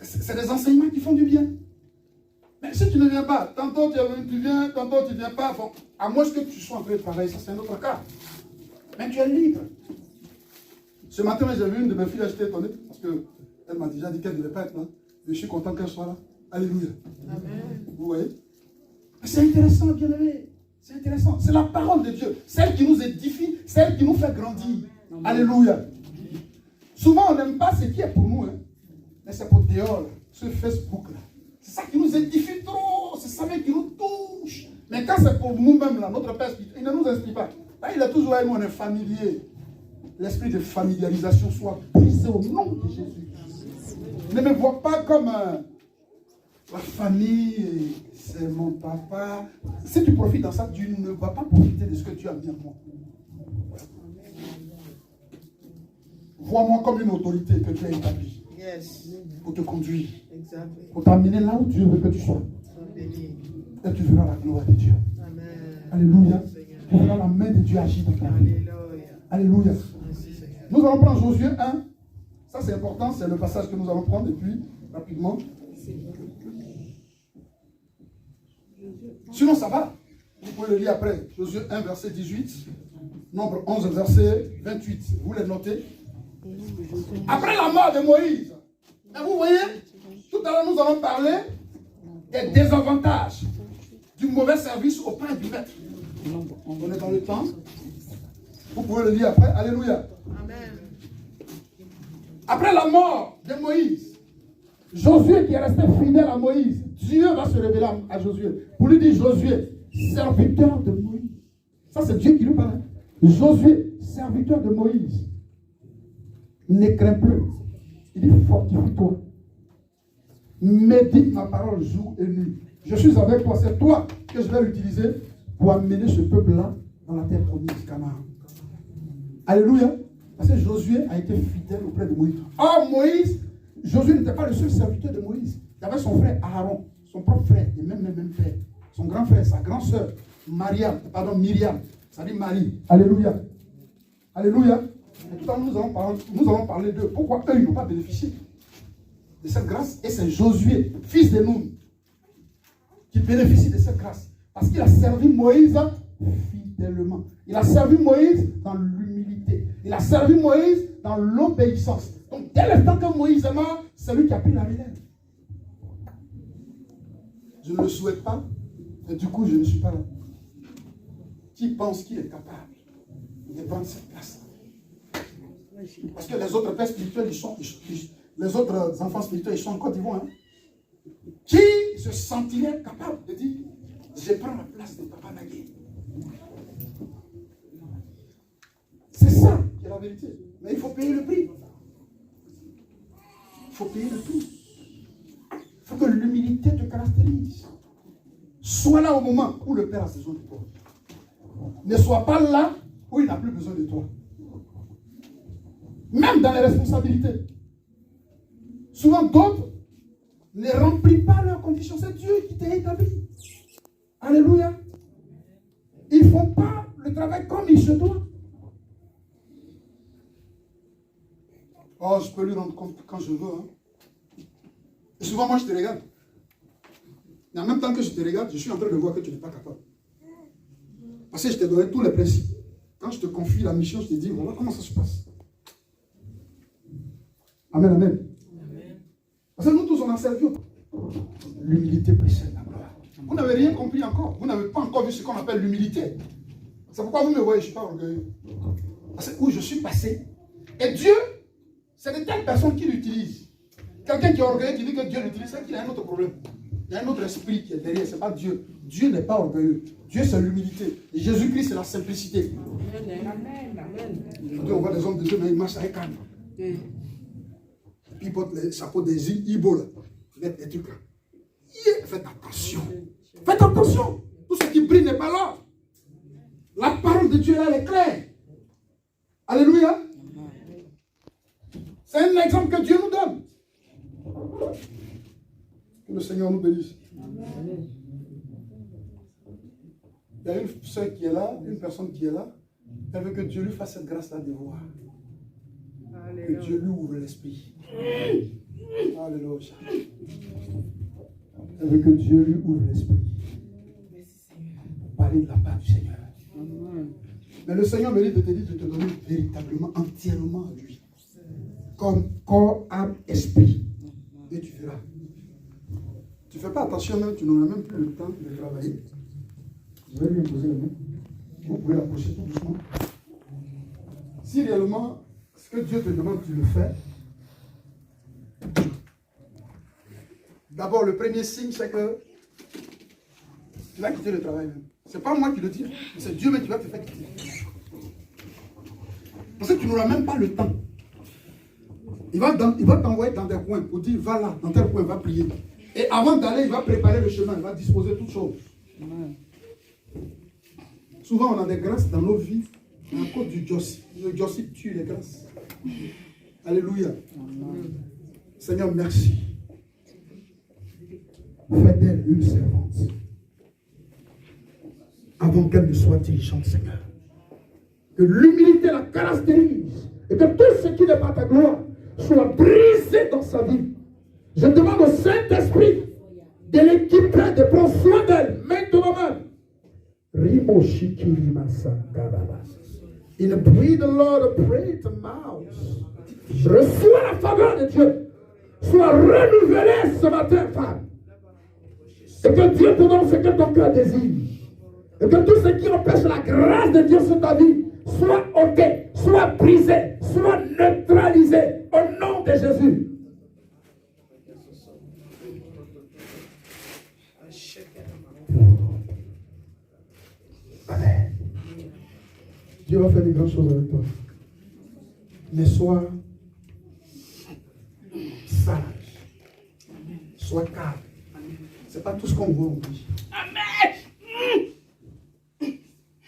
A: c'est des enseignements qui font du bien. Mais si tu ne viens pas, tantôt tu viens, tantôt tu ne viens pas, bon, à moins que tu sois en train de travailler, ça c'est un autre cas. Mais tu es libre. Ce matin, j'ai vu une de mes filles, j'étais étonné, parce qu'elle m'a déjà dit qu'elle ne devait pas être là. Je suis content qu'elle soit là. Alléluia. Amen. Vous voyez? C'est intéressant, bien-aimé. C'est intéressant. C'est la parole de Dieu. Celle qui nous édifie, celle qui nous fait grandir. Amen. Alléluia. Souvent, on n'aime pas ce qui est pour nous. Hein. Mais c'est pour dehors, là, ce Facebook-là. C'est ça qui nous édifie trop. C'est ça qui nous touche. Mais quand c'est pour nous-mêmes, là, notre Père, il ne nous inspire pas. Là, il est toujours avec nous, on est familier. L'esprit de familiarisation soit brisé au nom de Jésus. Ne me vois pas comme la famille, c'est mon papa. Si tu profites dans ça, tu ne vas pas profiter de ce que tu as mis en moi. Vois-moi comme une autorité que tu as établie. Yes. Pour te conduire. Exactly. Pour t'amener là où Dieu veut que tu sois. Et tu verras la gloire de Dieu. Amen. Alléluia. Tu verras la main de Dieu agir dans ta vie. Alléluia. Nous allons prendre Josué 1. Ça c'est important, c'est le passage que nous allons prendre et puis rapidement. Sinon ça va. Vous pouvez le lire après. Josué 1 verset 18. Nombre 11 verset 28. Vous les notez. Après la mort de Moïse. Et vous voyez, tout à l'heure nous allons parler des désavantages du mauvais service au pain du maître. On est dans le temps. Vous pouvez le lire après. Alléluia. Amen. Après la mort de Moïse, Josué qui est resté fidèle à Moïse, Dieu va se révéler à Josué. Pour lui dire, Josué, serviteur de Moïse. Ça c'est Dieu qui lui parle. Josué, serviteur de Moïse. Ne crains plus. Il dit, fortifie-toi. Médite ma parole jour et nuit. Je suis avec toi. C'est toi que je vais utiliser pour amener ce peuple-là dans la terre promise Canaan. Alléluia. Parce que Josué a été fidèle auprès de Moïse. Or, Moïse, Josué n'était pas le seul serviteur de Moïse. Il y avait son frère Aaron, son propre frère, et même frère. Son grand frère, sa grande sœur, Myriam. Ça dit Marie. Alléluia. Alléluia. Et tout à l'heure, nous allons parler d'eux. Pourquoi eux, ils n'ont pas bénéficié de cette grâce? Et c'est Josué, fils de Nun, qui bénéficie de cette grâce. Parce qu'il a servi Moïse fidèlement. Il a servi Moïse dans l'humilité. Il a servi Moïse dans l'obéissance. Donc, dès l'instant que Moïse est mort, c'est lui qui a pris la relève. Je ne le souhaite pas, et du coup, je ne suis pas là. Qui pense qu'il est capable de prendre cette place? Parce que les autres pères spirituels, les autres enfants spirituels, ils sont en Côte d'Ivoire. Hein? Qui se sentirait capable de dire, je prends la place de Papa Nagui? C'est ça qui est la vérité. Mais il faut payer le prix. Il faut payer le prix. Il faut que l'humilité te caractérise. Sois là au moment où le Père a besoin de toi. Ne sois pas là où il n'a plus besoin de toi. Même dans les responsabilités. Souvent d'autres ne remplissent pas leurs conditions. C'est Dieu qui t'a établi. Alléluia. Ils ne font pas le travail comme il se doit. Oh, je peux lui rendre compte quand je veux. Hein. Et souvent, moi, je te regarde. Et en même temps que je te regarde, je suis en train de voir que tu n'es pas capable. Parce que je t'ai donné tous les principes. Quand je te confie la mission, je te dis, voilà comment ça se passe. Amen, amen. Parce que nous tous, on a servi. L'humilité précède la gloire. Vous n'avez rien compris encore. Vous n'avez pas encore vu ce qu'on appelle l'humilité. C'est pourquoi vous me voyez, je ne suis pas orgueilleux. Parce que où je suis passé. Et Dieu, c'est de telles personnes qui l'utilisent. Quelqu'un qui est orgueilleux, qui dit que Dieu l'utilise, c'est qu'il a un autre problème. Il y a un autre esprit qui est derrière, ce n'est pas Dieu. Dieu n'est pas orgueilleux. Dieu, c'est l'humilité. Et Jésus-Christ, c'est la simplicité. Amen. On voit des hommes de Dieu, mais ils marchent avec calme. Puis ils portent les chapeaux des Ibo, là. Ils mettent des trucs là. Faites attention. Faites attention. Tout ce qui brille n'est pas là. La parole de Dieu, elle est claire. Alléluia. C'est un exemple que Dieu nous donne. Que le Seigneur nous bénisse. Il y a une soeur qui est là, une personne qui est là. Elle veut que Dieu lui fasse cette grâce-là de voir. Que Dieu lui ouvre l'esprit. Alléluia. Elle veut que Dieu lui ouvre l'esprit. Parler de la part du Seigneur. Mais le Seigneur me dit de te dire de te donner véritablement, entièrement à lui. Comme corps, âme, esprit. Et tu verras. Tu ne fais pas attention, même, tu n'auras même plus le temps de travailler. Je vais lui imposer la main. Vous pouvez l'approcher tout doucement. Si réellement, ce que Dieu te demande, tu le fais. D'abord, le premier signe, c'est que tu vas quitter le travail même. Ce n'est pas moi qui le dis, c'est Dieu même qui va te faire quitter. Parce que tu n'auras même pas le temps. Il va t'envoyer dans des coins pour dire, va là, dans tel coin, va prier. Et avant d'aller, il va préparer le chemin, il va disposer toutes choses. Souvent, on a des grâces dans nos vies à cause du Jossi. Le Jossi tue les grâces. Alléluia. Seigneur, merci. Fais d'elle une servante. Avant qu'elle ne soit dirigeante, Seigneur. Que l'humilité la caractérise. Et que tout ce qui n'est pas ta gloire soit brisé dans sa vie. Je demande au Saint-Esprit de l'équiper, de prendre soin d'elle, maintenant même. In the breathe the Lord, pray to mouth. Reçois la faveur de Dieu. Sois renouvelé ce matin, femme. Et que Dieu te donne ce que ton cœur désire. Et que tout ce qui empêche la grâce de Dieu sur ta vie soit ôté, soit brisé, soit neutralisé au nom de Jésus. Amen. Dieu va faire des grandes choses avec toi. Mais sois sage. Sois calme. Ce n'est pas tout ce qu'on voit, on dit. Amen.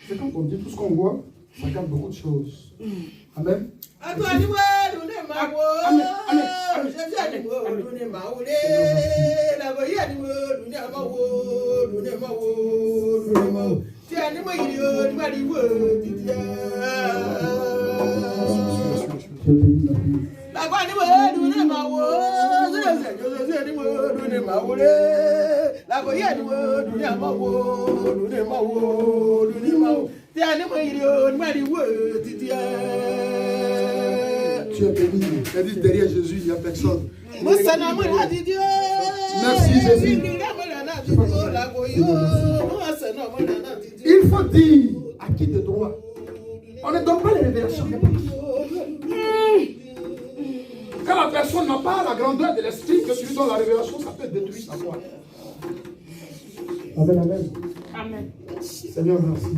A: C'est quand on dit tout ce qu'on voit, ça cache beaucoup de choses. Amen. Amen. Tu es béni. Derrière Jésus, il n'y a personne. Merci Jésus. Il faut dire à qui de droit. On ne donne pas les révélations. Quand la personne n'a pas la grandeur de l'esprit que tu lui donnes la révélation, ça peut détruire sa foi. Amen, amen. Amen. Seigneur, merci.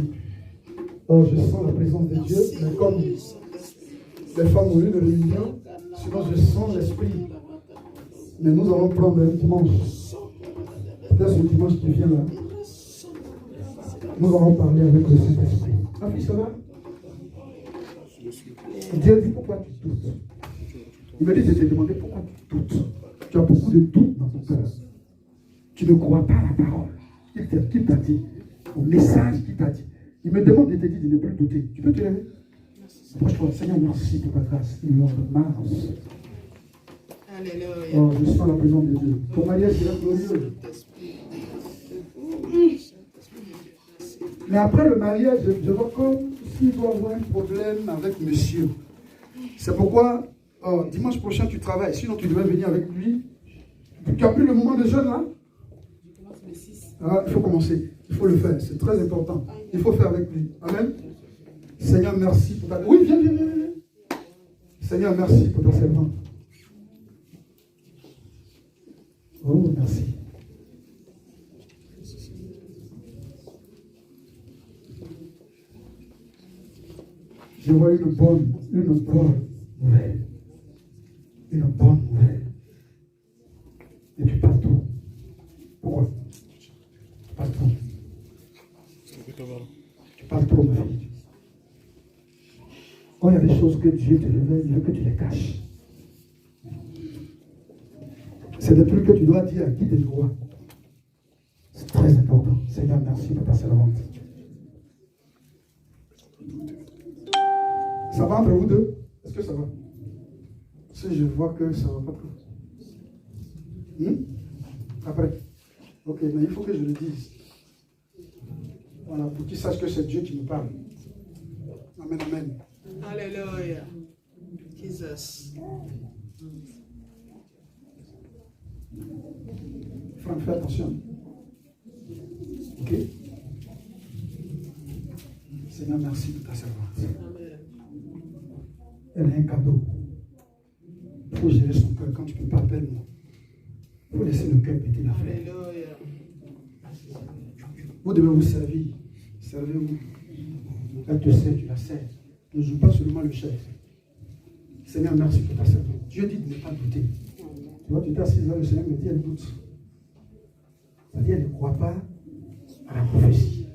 A: Oh, je sens la présence de Dieu, mais comme les femmes ont eu de réunion, sinon je sens l'esprit. Mais nous allons prendre un dimanche. Peut-être ce dimanche qui vient là. Nous allons parler avec le Saint-Esprit. Ah oui, ça va? Dieu dit pourquoi tu doutes. Il me dit de te demander pourquoi tu doutes. Tu as beaucoup de doutes dans ton cœur. Tu ne crois pas à la parole. Qui t'a dit? Au message qu'il t'a dit. Il me demande de te dire de ne plus douter. Tu peux te lever? Approche-toi. Seigneur, merci pour ta grâce. Lord, merci. Alléluia. Oh, je sens la présence de Dieu. Ton mariage sera glorieux. Mais après le mariage, je vois comme s'il doit avoir un problème avec monsieur. C'est pourquoi Oh, dimanche prochain, tu travailles. Sinon, tu devais venir avec lui. Tu as pris le moment de jeûne, là? Ah, il faut commencer. Il faut le faire. C'est très important. Il faut faire avec lui. Amen. Seigneur, merci pour ta... Oui, viens. Seigneur, merci pour ta servante. Oh, merci. Je vois une bonne nouvelle. Une bonne nouvelle. Et tu passes trop. Pourquoi? Tu passes trop. Tu passes trop, ma fille. Quand il y a des choses que Dieu te révèle, il veut que tu les caches. C'est des trucs que tu dois dire à qui te doit. C'est très important. Seigneur, merci pour ta servante. Ça va entre vous deux? Est-ce que ça va? Si je vois que ça ne va pas trop. Après. Ok, mais il faut que je le dise. Voilà, pour qu'ils sachent que c'est Dieu qui me parle. Amen, amen.
D: Hallelujah. Jesus.
A: Franck, fais attention. Ok? Seigneur, merci pour ta servante.
D: Amen.
A: Elle a un cadeau. Il faut gérer son cœur. Quand tu ne peux pas, appelle-moi. Il faut laisser le cœur péter la frère.
D: Hallelujah.
A: Vous devez vous servir. Servez-vous. Elle te sert, tu la sers. Ne joue pas seulement le chef. Seigneur, merci pour ta servante. Dieu dit de ne pas douter. Tu vois, tu étais assise là, le Seigneur me dit, elle doute. C'est-à-dire, elle ne croit pas à la prophétie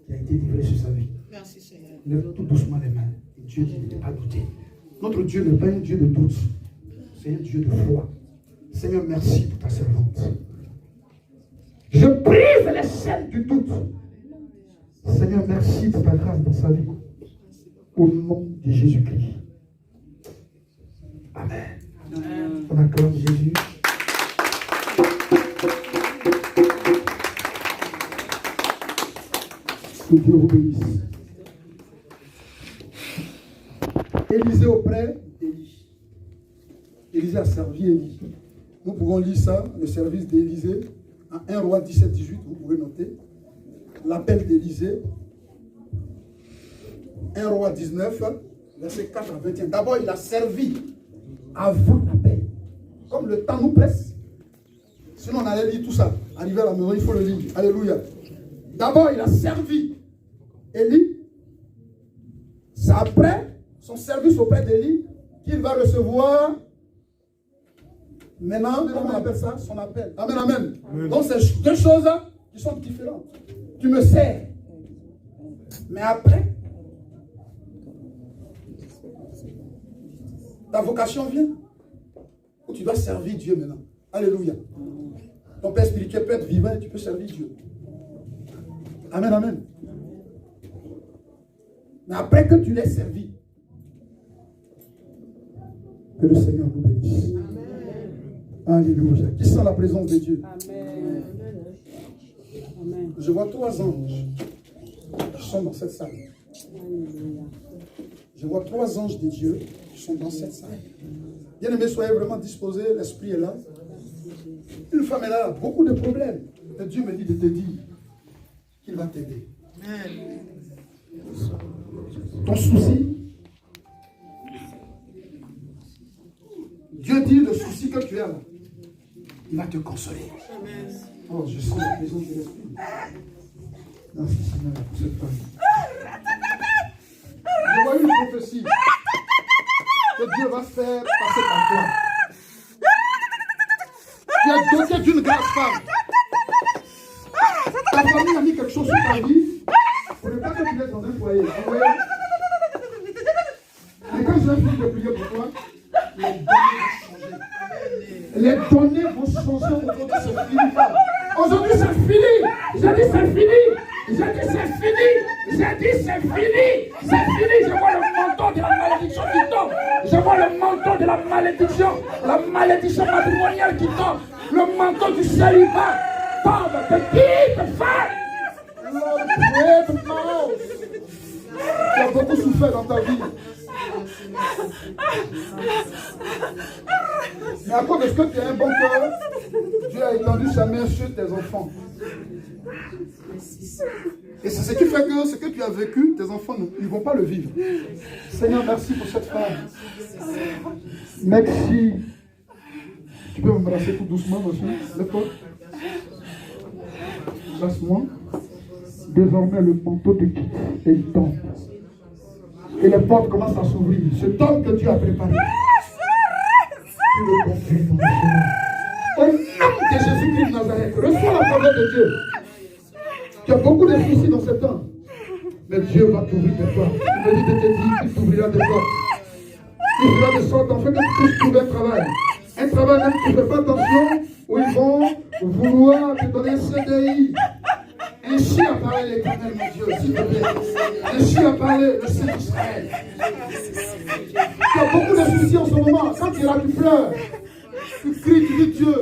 A: qui a été livrée sur sa vie.
D: Merci Seigneur.
A: Lève tout doucement les mains. Et Dieu dit de ne pas douter. Notre Dieu n'est pas un Dieu de doute. C'est un Dieu de foi. Seigneur, merci pour ta servante. Je brise les chaînes du doute. Seigneur, merci pour ta grâce dans sa vie. Au nom de Jésus-Christ. Amen.
D: Amen.
A: On acclame Jésus. Que Dieu vous bénisse. Élisée auprès d'Élie. Élisée a servi Élie. Nous pouvons lire ça, le service d'Élisée, en 1 Roi 17-18, vous pouvez noter. L'appel d'Élisée. 1 Roi 19, verset 4 à 21. D'abord, il a servi avant l'appel. Comme le temps nous presse. Sinon, on allait lire tout ça. Arrivé à la maison, il faut le lire. Alléluia. D'abord, il a servi Élie. C'est après son service auprès d'Élie qu'il va recevoir maintenant, comment on appelle ça? Son appel. Amen, amen. Amen. Donc, c'est deux choses qui sont différentes. Tu me sers. Mais après, ta vocation vient. Où tu dois servir Dieu maintenant. Alléluia. Ton père spirituel peut être vivant et tu peux servir Dieu. Amen, amen. Mais après que tu l'aies servi, que le Seigneur nous bénisse. Amen. Alléluia. Qui sent la présence de Dieu?
B: Amen. Amen.
A: Je vois 3 anges qui sont dans cette salle. Je vois 3 anges de Dieu qui sont dans cette salle. Bien-aimés, soyez vraiment disposés, l'esprit est là. Une femme est là, beaucoup de problèmes. Et Dieu me dit de te dire qu'il va t'aider. Ton souci, Dieu dit le souci que tu as là, il va te consoler. Oh, je sens la présence de l'esprit. Merci Seigneur pour cette femme. Je vois une prophétie que Dieu va faire passer par toi. Tu es doté d'une grâce femme. Ta famille a mis quelque chose sur ta vie. Pour ne pas que tu restes dans un foyer. Mais quand je vais finir de prier pour toi, les données vont changer. Aujourd'hui, c'est fini. Aujourd'hui, c'est fini. J'ai dit c'est fini. J'ai dit c'est fini. J'ai dit c'est fini. C'est fini. Je vois le manteau de la malédiction qui tombe. Je vois le manteau de la malédiction matrimoniale qui tombe. Le manteau du célibat tombe. Te quitte, femme. Lord, pray now. Tu as beaucoup souffert dans ta vie. Mais à cause de ce que tu as un bon cœur, Dieu a étendu sa main sur tes enfants. Et c'est ce qui fait que ce que tu as vécu, tes enfants ne vont pas le vivre. Seigneur, merci pour cette femme. Merci. Tu peux m'embrasser tout doucement, ma soeur. D'accord? Embrasse-moi. Désormais, le manteau de quitte et il tombe. Et les portes commencent à s'ouvrir. Ce temps que Dieu a préparé. Tu le conduis dans le chemin. Au nom de Jésus-Christ de Nazareth, reçois la faveur de Dieu. Tu as beaucoup de soucis dans ce temps. Mais Dieu va t'ouvrir des portes. Il me dit de te dire qu'il t'ouvrira des portes. Il fera de sorte en fait que tu puisses trouver un travail. Un travail même qui ne fait pas attention, où ils vont vouloir te donner un CDI. Ainsi a parlé l'Éternel, mon Dieu, s'il te plaît. Ainsi a parlé le Saint d'Israël. Tu as beaucoup de soucis en ce moment. Quand tu es là, tu pleures. Tu cries, tu dis Dieu,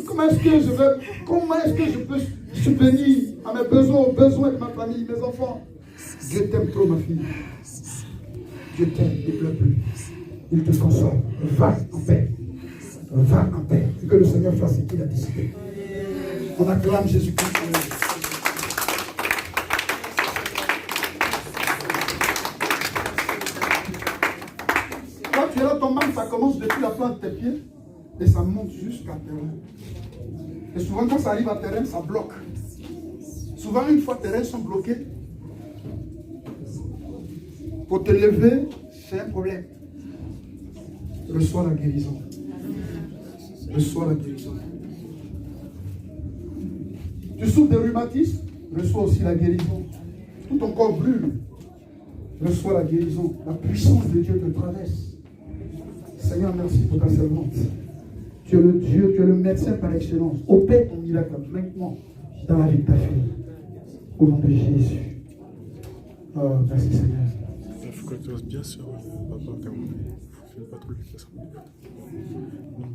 A: comment est-ce que je peux subvenir à mes besoins, aux besoins de ma famille, mes enfants? Dieu t'aime trop, ma fille. Dieu t'aime, il ne pleure plus. Il te console. Va en paix. Va en paix. Et que le Seigneur fasse ce qu'il a décidé. On acclame Jésus-Christ. Quand tu es là, ton mal, ça commence depuis la plante de tes pieds et ça monte jusqu'à terrain. Et souvent, quand ça arrive à terrain, ça bloque. Souvent, une fois tes reins sont bloqués, pour te lever, c'est un problème. Reçois la guérison. Reçois la guérison. Tu souffres de rhumatisme, reçois aussi la guérison. Tout ton corps brûle. Reçois la guérison. La puissance de Dieu te traverse. Seigneur, merci pour ta servante. Tu es le Dieu, tu es le médecin par excellence. Opère ton miracle maintenant dans la vie de ta fille. Au nom de Jésus. Oh, merci Seigneur.
E: Il faut que tu restes bien sur papa, quand même. Il ne faut pas trop lui casser.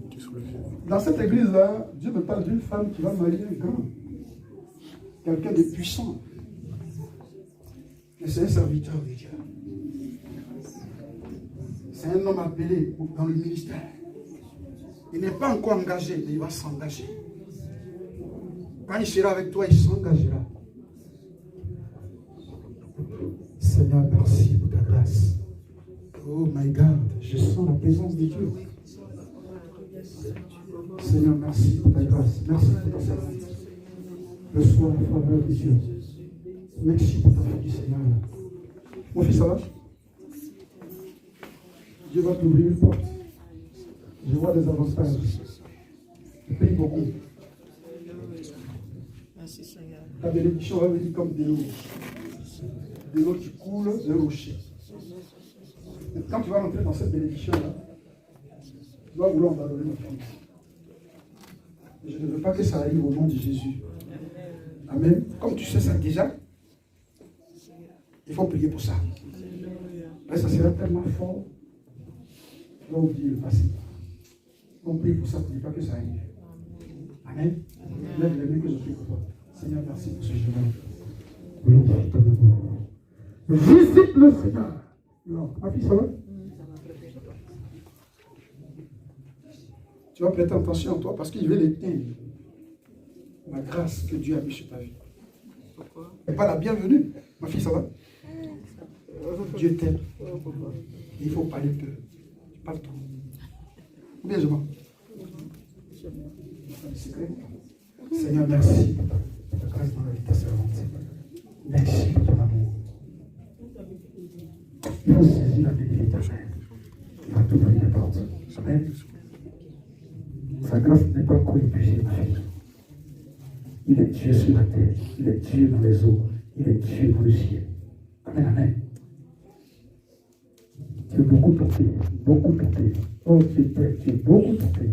E: Tu es sur le vieux.
A: Dans cette église-là, Dieu me parle d'une femme qui va marier un grand. Quelqu'un de puissant. Mais c'est un serviteur de Dieu. C'est un homme appelé dans le ministère. Il n'est pas encore engagé, mais il va s'engager. Quand il sera avec toi, il s'engagera. Seigneur, merci pour ta grâce. Oh my God, je sens la présence de Dieu. Seigneur, merci pour ta grâce. Merci pour ta servante. Reçois la faveur de Dieu. Merci pour ta fille, Seigneur. Mon fils, ça va? Dieu va t'ouvrir une porte. Je vois des avantages. Je paye beaucoup.
D: Merci Seigneur.
A: Ta bénédiction va venir comme de l'eau. De l'eau qui coule d'un rocher. Et quand tu vas rentrer dans cette bénédiction-là, tu vas vouloir abandonner ma famille. Et je ne veux pas que ça arrive au nom de Jésus. Amen. Comme tu sais ça déjà, il faut prier pour ça. Mais ça sera tellement fort. Tu vas oublier le passé. On prie pour ça, pour ne pas que ça arrive. Amen. Lève les mains que je prie pour toi. Seigneur, merci pour ce jour-là. Visite le Seigneur. Non, ma fille, ça va? Tu vas prêter attention à toi parce qu'il veut l'éteindre. La grâce que Dieu a mise sur ta vie. Et pas la bienvenue. Ma fille, ça va? Dieu t'aime. Il faut parler peu. Tu parles trop. Ou bien je mens. Seigneur, merci pour ta grâce dans la vie de ta servante. Merci pour ton amour. Il faut saisir la bénédiction éternelle. Il va t'ouvrir les portes. Amen. Sa grâce n'est pas encore épuisée, ma fille. Il est Dieu sur la terre. Il est Dieu dans les eaux. Il est Dieu dans le ciel. Amen, amen. Tu es beaucoup tenté. Beaucoup tenté. Oh, tu es beaucoup tenté.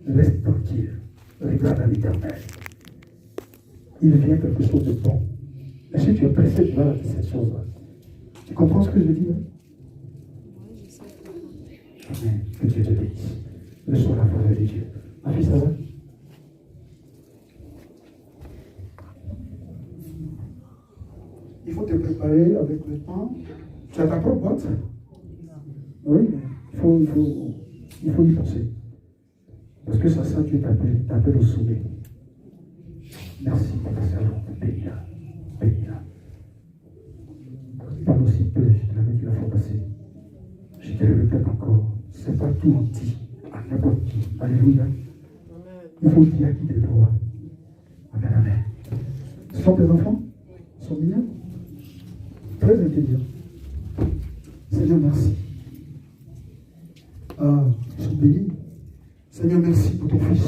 A: Reste tranquille. Regarde à l'éternel. Il vient quelque chose de bon. Mais si tu es pressé, tu vas rater cette chose-là. Tu comprends ce que je dis? Hein? Amen. Que Dieu te bénisse. Reçois la faveur de Dieu. Ma fille, ça va? Il faut te préparer avec le temps. Tu as ta propre boîte? Oui, il faut y penser. Parce que ça, Dieu t'appelle au sommet. Merci pour ta servante. Bénis-la. Bénis-la. Parle aussi peu, je te l'avais dit la fois passée. Je te le répète encore. C'est pas tout menti à n'importe qui. Alléluia. Il faut dire à qui de droit. Amen, amen. Ce sont tes enfants? Ils sont mignons? Très intelligents. Seigneur, merci. Ils sont bénis. Seigneur, merci pour ton fils.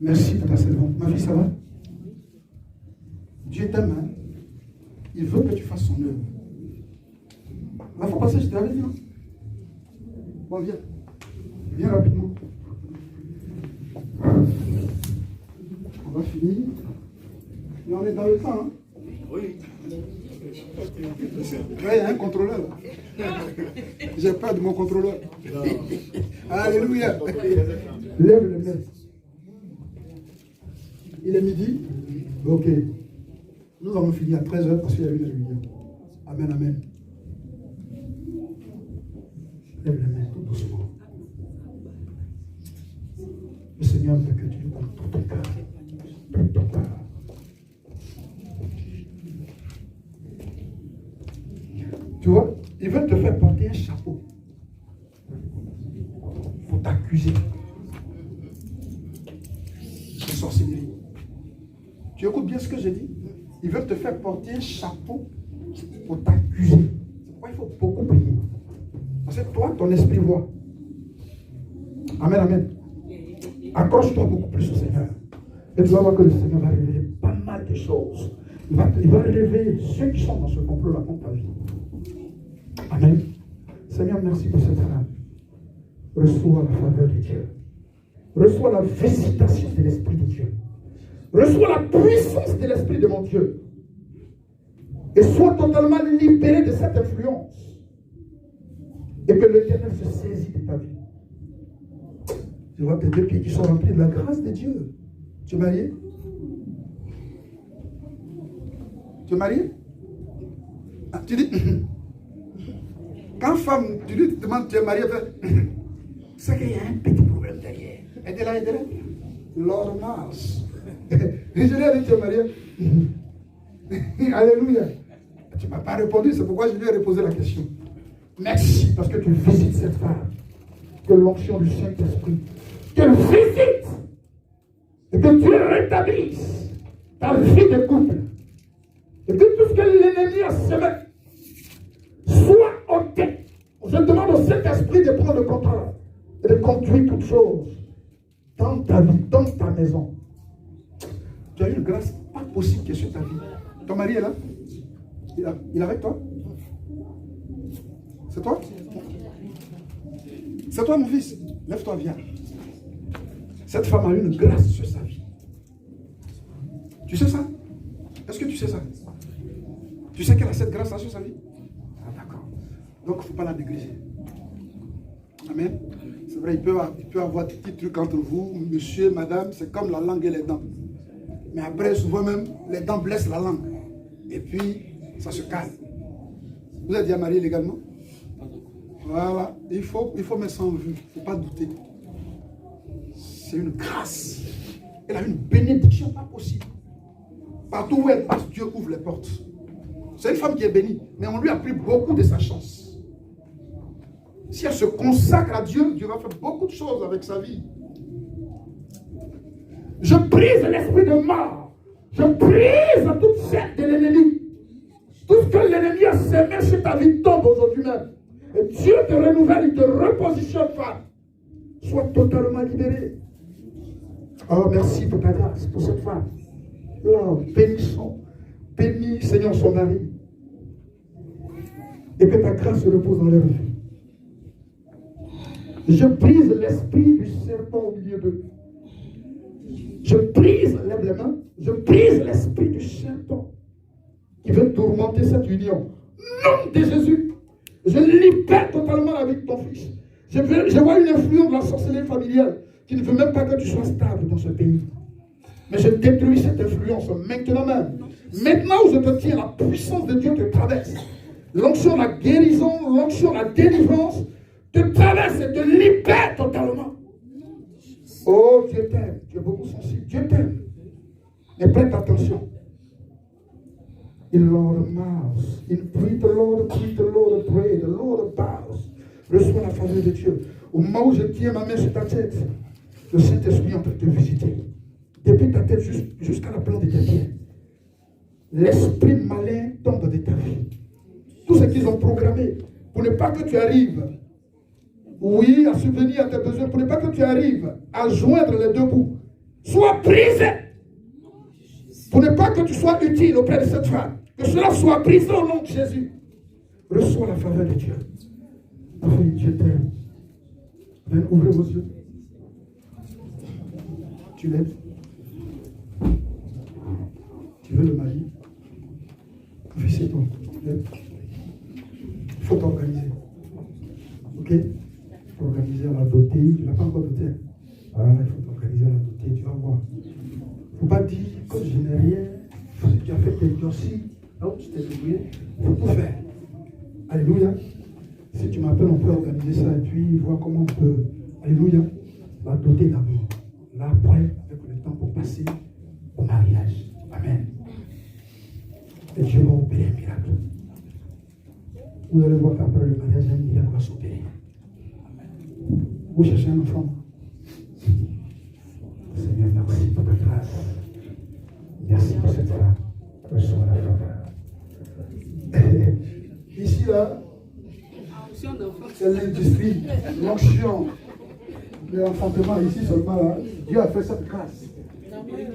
A: Merci pour ta servante. Ma fille, ça va? Dieu t'aime, hein? Il veut que tu fasses son œuvre. La fois passée, je t'avais dit, non? Bon, viens. Viens rapidement. On va finir. Et on est dans le temps, hein?
E: Oui.
A: Là, il y a un contrôleur. J'ai peur de mon contrôleur. Alléluia. Lève le main. Il est midi. Ok. Nous avons fini à 13h parce qu'il y a eu la réunion. Amen, amen. Lève le main tout doucement. Le Seigneur veut que tu lui donnes tout ton cœur. Tout ton cœur. Tu vois, ils veulent te faire porter un chapeau pour t'accuser de sorcellerie. Tu écoutes bien ce que j'ai dit? Ils veulent te faire porter un chapeau pour t'accuser. C'est pourquoi il faut beaucoup prier. Parce que toi, ton esprit voit. Amen, amen. Accroche-toi beaucoup plus au Seigneur. Et tu vas voir que le Seigneur va révéler pas mal de choses. Il va révéler ceux qui sont dans ce complot-là contre ta vie. Amen. Seigneur, merci pour cette femme. Reçois la faveur de Dieu. Reçois la visitation de l'Esprit de Dieu. Reçois la puissance de l'Esprit de mon Dieu. Et sois totalement libéré de cette influence. Et que l'Éternel se saisit de ta vie. Tu vois tes deux pieds qui sont remplis de la grâce de Dieu. Tu es marié? Tu es marié? Ah, tu dis... Quand femme, tu lui demandes, tu es marié, c'est qu'il y a un petit problème derrière. Aidez là. Normal. Je lui ai dit, tu es marié. Alléluia. Tu ne m'as pas répondu, c'est pourquoi je lui ai reposé la question. Merci, parce que tu visites cette femme. Que l'onction du Saint-Esprit te visite. Et que tu rétablisses ta vie de couple. Et que tout ce que l'ennemi a semé soit ôté. Je demande au Saint-Esprit de prendre le contrôle et de conduire toutes choses dans ta vie, dans ta maison. Tu as eu une grâce pas possible qui est sur ta vie. Ton mari est là? Il est avec toi? C'est toi? C'est toi, mon fils? Lève-toi, viens. Cette femme a eu une grâce sur sa vie. Tu sais ça? Est-ce que tu sais ça? Tu sais qu'elle a cette grâce-là sur sa vie? Ah, d'accord. Donc, il ne faut pas la négliger. Amen. C'est vrai, il peut avoir des petits trucs entre vous, monsieur, madame, c'est comme la langue et les dents. Mais après, souvent même, les dents blessent la langue. Et puis, ça se calme. Vous êtes déjà marié légalement? Voilà. Il faut mettre ça en vue. Il ne faut pas douter. C'est une grâce. Elle a une bénédiction pas possible. Partout où elle passe, Dieu ouvre les portes. C'est une femme qui est bénie, mais on lui a pris beaucoup de sa chance. Si elle se consacre à Dieu, Dieu va faire beaucoup de choses avec sa vie. Je brise l'esprit de mort. Je brise toute chaîne de l'ennemi. Tout ce que l'ennemi a semé sur ta vie tombe aujourd'hui même. Et Dieu te renouvelle, il te repositionne, femme. Sois totalement libéré. Oh, merci pour ta grâce, pour cette femme. Oh, bénissons. Bénis, Seigneur, son mari. Et que ta grâce se repose dans leur vie. Je brise l'esprit du serpent au milieu d'eux. Je brise, lève les mains, je brise l'esprit du serpent qui veut tourmenter cette union. Nom de Jésus, je libère totalement la vie de ton fils. Je vois une influence de la sorcellerie familiale qui ne veut même pas que tu sois stable dans ce pays. Mais je détruis cette influence maintenant même. Maintenant où je te tiens, la puissance de Dieu te traverse. l'onction de la guérison, l'onction de la délivrance te traverse et te libère totalement. Oh, Dieu t'aime. Tu es beaucoup sensible. Dieu t'aime. Mais prête attention. In Lord Mouse. In pray the Lord, pray the Lord bows. Reçois la faveur de Dieu. Au moment où je tiens ma main sur ta tête, le Saint-Esprit est en train de te visiter. Depuis ta tête jusqu'à la plante de tes pieds. L'esprit malin tombe de ta vie. Tout ce qu'ils ont programmé pour ne pas que tu arrives, oui, à subvenir à tes besoins, pour ne pas que tu arrives à joindre les deux bouts, sois brisé. Pour ne pas que tu sois utile auprès de cette femme, que cela soit brisé au nom de Jésus. Reçois la faveur de Dieu. Ma fille, Dieu t'aime. Viens ouvrir vos yeux. Tu l'aimes. Tu veux le marier. Fils et toi. Il faut t'organiser. Ok? Il faut organiser à la dotée. Tu n'as pas encore doté. Voilà, il faut t'organiser à la dotée. Tu vas voir. Il ne faut pas dire, comme je n'ai rien, si tu as fait tes dossiers, là où tu t'es débrouillé, il faut tout faire. Alléluia. Si tu m'appelles, on peut organiser ça et puis voir comment on peut. Alléluia. La doter d'abord. Là, après, avec le temps pour passer au mariage. Amen. Et Dieu va opérer un miracle. Vous allez voir qu'après le mariage, un miracle va s'opérer. Vous cherchez un enfant. Seigneur, merci pour ta grâce. Merci pour cette femme. Reçois la faveur. Ici, là, c'est l'industrie, l'onction de l'enfantement. Ici seulement, là, Dieu a fait cette grâce.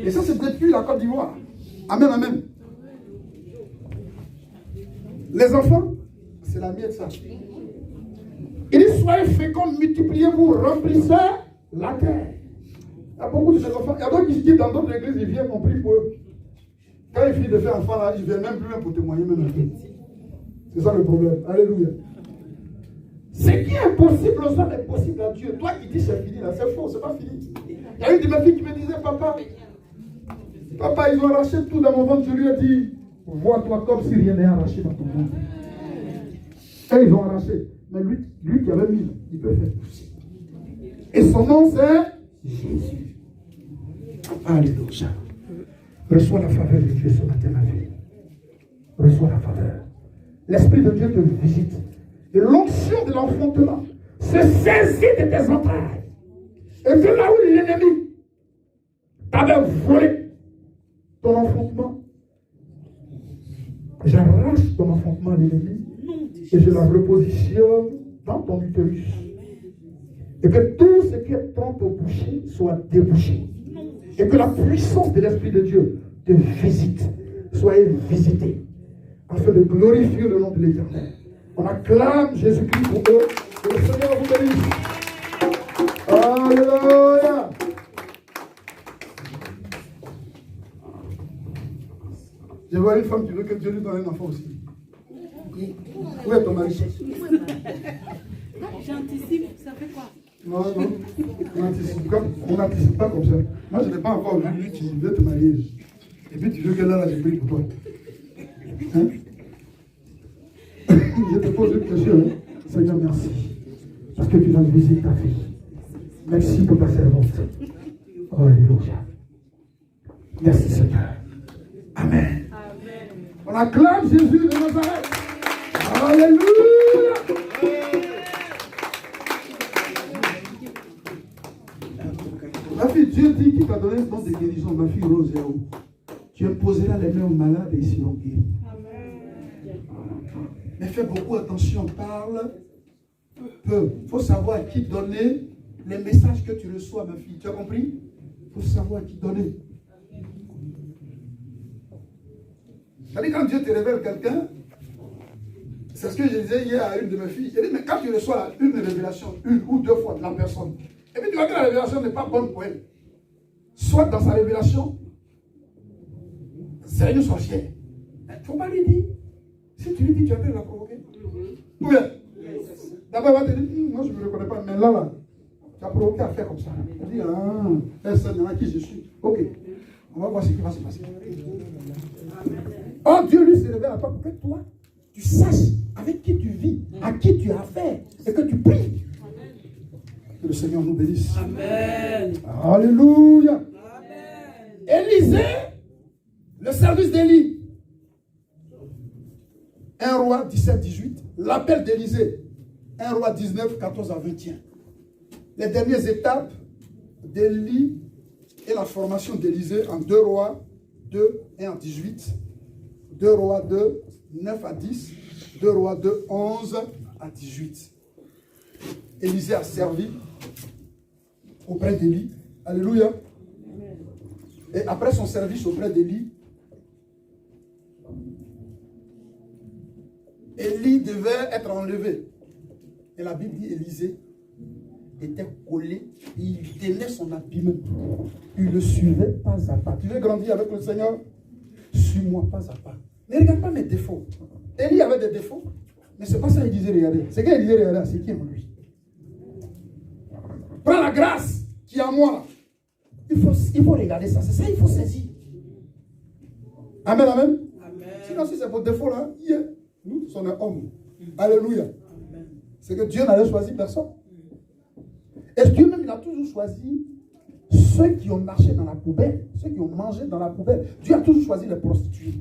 A: Et ça, c'est depuis la Côte d'Ivoire. Amen, amen. Les enfants, c'est la mienne, ça. Il dit, soyez féconds, multipliez-vous, remplissez la terre. Il y a beaucoup de ces enfants. Il y a d'autres qui se disent dans d'autres églises, ils viennent, on prie pour eux. Quand ils finissent de faire enfant, là, ils ne viennent même plus même pour témoigner, même un peu. C'est ça le problème. Alléluia. Ce qui est impossible aux hommes est possible à Dieu. Toi qui dis c'est fini, là, c'est faux, c'est pas fini. Il y a une de mes filles qui me disait, papa, ils ont arraché tout dans mon ventre. Je lui ai dit, vois-toi comme si rien n'est arraché dans ton ventre. Et ils ont arraché. Mais lui qui avait mis, il peut faire pousser. Et son nom, c'est Jésus. Alléluia. Reçois la faveur de Dieu ce matin, ma vie. Reçois la faveur. L'Esprit de Dieu te visite. Et l'onction de l'enfantement se saisit de tes entrailles. Et de là où l'ennemi t'avait volé ton enfantement, j'arrache ton enfantement à l'ennemi et je la repositionne dans ton utérus. Et que tout ce qui est prompt au boucher soit débouché. Et que la puissance de l'Esprit de Dieu te visite. Soyez visité. Afin de glorifier le nom de l'Éternel. On acclame Jésus-Christ pour eux. Que le Seigneur vous bénisse. Alléluia. Je vois une femme qui veut que Dieu lui donne un enfant aussi. Où est ton mari?
C: J'anticipe, ça fait quoi?
A: Non, on n'anticipe pas comme ça. Moi, je n'ai pas encore vu lui qui veut te marier. Et puis tu veux qu'elle a la prie pour toi. Hein? Je te pose une question. Hein? Seigneur, merci. Parce que tu vas visiter ta fille. Merci pour ta servante. Alléluia. Merci Seigneur. Amen. On acclame Jésus de Nazareth. Alléluia. Ma fille, Dieu dit qu'il t'a donné un don de guérison. Ma fille Rose, tu imposeras les mains aux malades et ils seront guéris. Mais fais beaucoup attention, parle peu. Il faut savoir à qui donner les messages que tu reçois, ma fille. Tu as compris? Il faut savoir à qui donner. C'est-à-dire, quand Dieu te révèle quelqu'un, c'est ce que je disais hier à une de mes filles. Je dis, mais quand tu reçois une révélation, une ou deux fois de la personne, et puis tu vois que la révélation n'est pas bonne pour elle. Soit dans sa révélation, c'est une sorcière. Il ne faut pas lui dire. Si tu lui dis, tu as fait la provoquer. Ou bien, d'abord, elle va te dire, moi je ne me reconnais pas, mais là, tu as provoqué à faire comme ça. Elle dit, personne, il y en a qui je suis. Ok, on va voir ce qui va se passer. Oh, Dieu lui se révèle à toi pour que toi, tu saches avec qui tu vis, à qui tu as affaire, et que tu pries. Que le Seigneur nous bénisse.
B: Amen.
A: Alléluia.
B: Amen.
A: Élisée, le service d'Élie. 1 roi 17, 18. L'appel d'Élisée. 1 roi 19, 14 à 21. Les dernières étapes d'Élie et la formation d'Élisée en 2 rois 2, 1 à 18. 2 rois 2, 9 à 10. 2 rois 2, 11 à 18. Élisée a servi auprès d'Élie. Alléluia. Et après son service auprès d'Élie, Élie devait être enlevé. Et la Bible dit Élisée était collé, il tenait son habillement. Il le suivait pas à pas. Tu veux grandir avec le Seigneur? Suis-moi pas à pas. Ne regarde pas mes défauts. Élie avait des défauts, mais c'est pas ça qu'il disait regarder. C'est qu'il disait regarder, c'est qui en lui. Prends la grâce qui est en moi. Il faut regarder ça. C'est ça qu'il faut saisir. Amen, amen.
B: Amen.
A: Sinon, si c'est pour défaut là, nous sommes un homme. Alléluia. C'est que Dieu n'avait choisi personne. Et Dieu même, il a toujours choisi ceux qui ont marché dans la poubelle, ceux qui ont mangé dans la poubelle. Dieu a toujours choisi les prostituées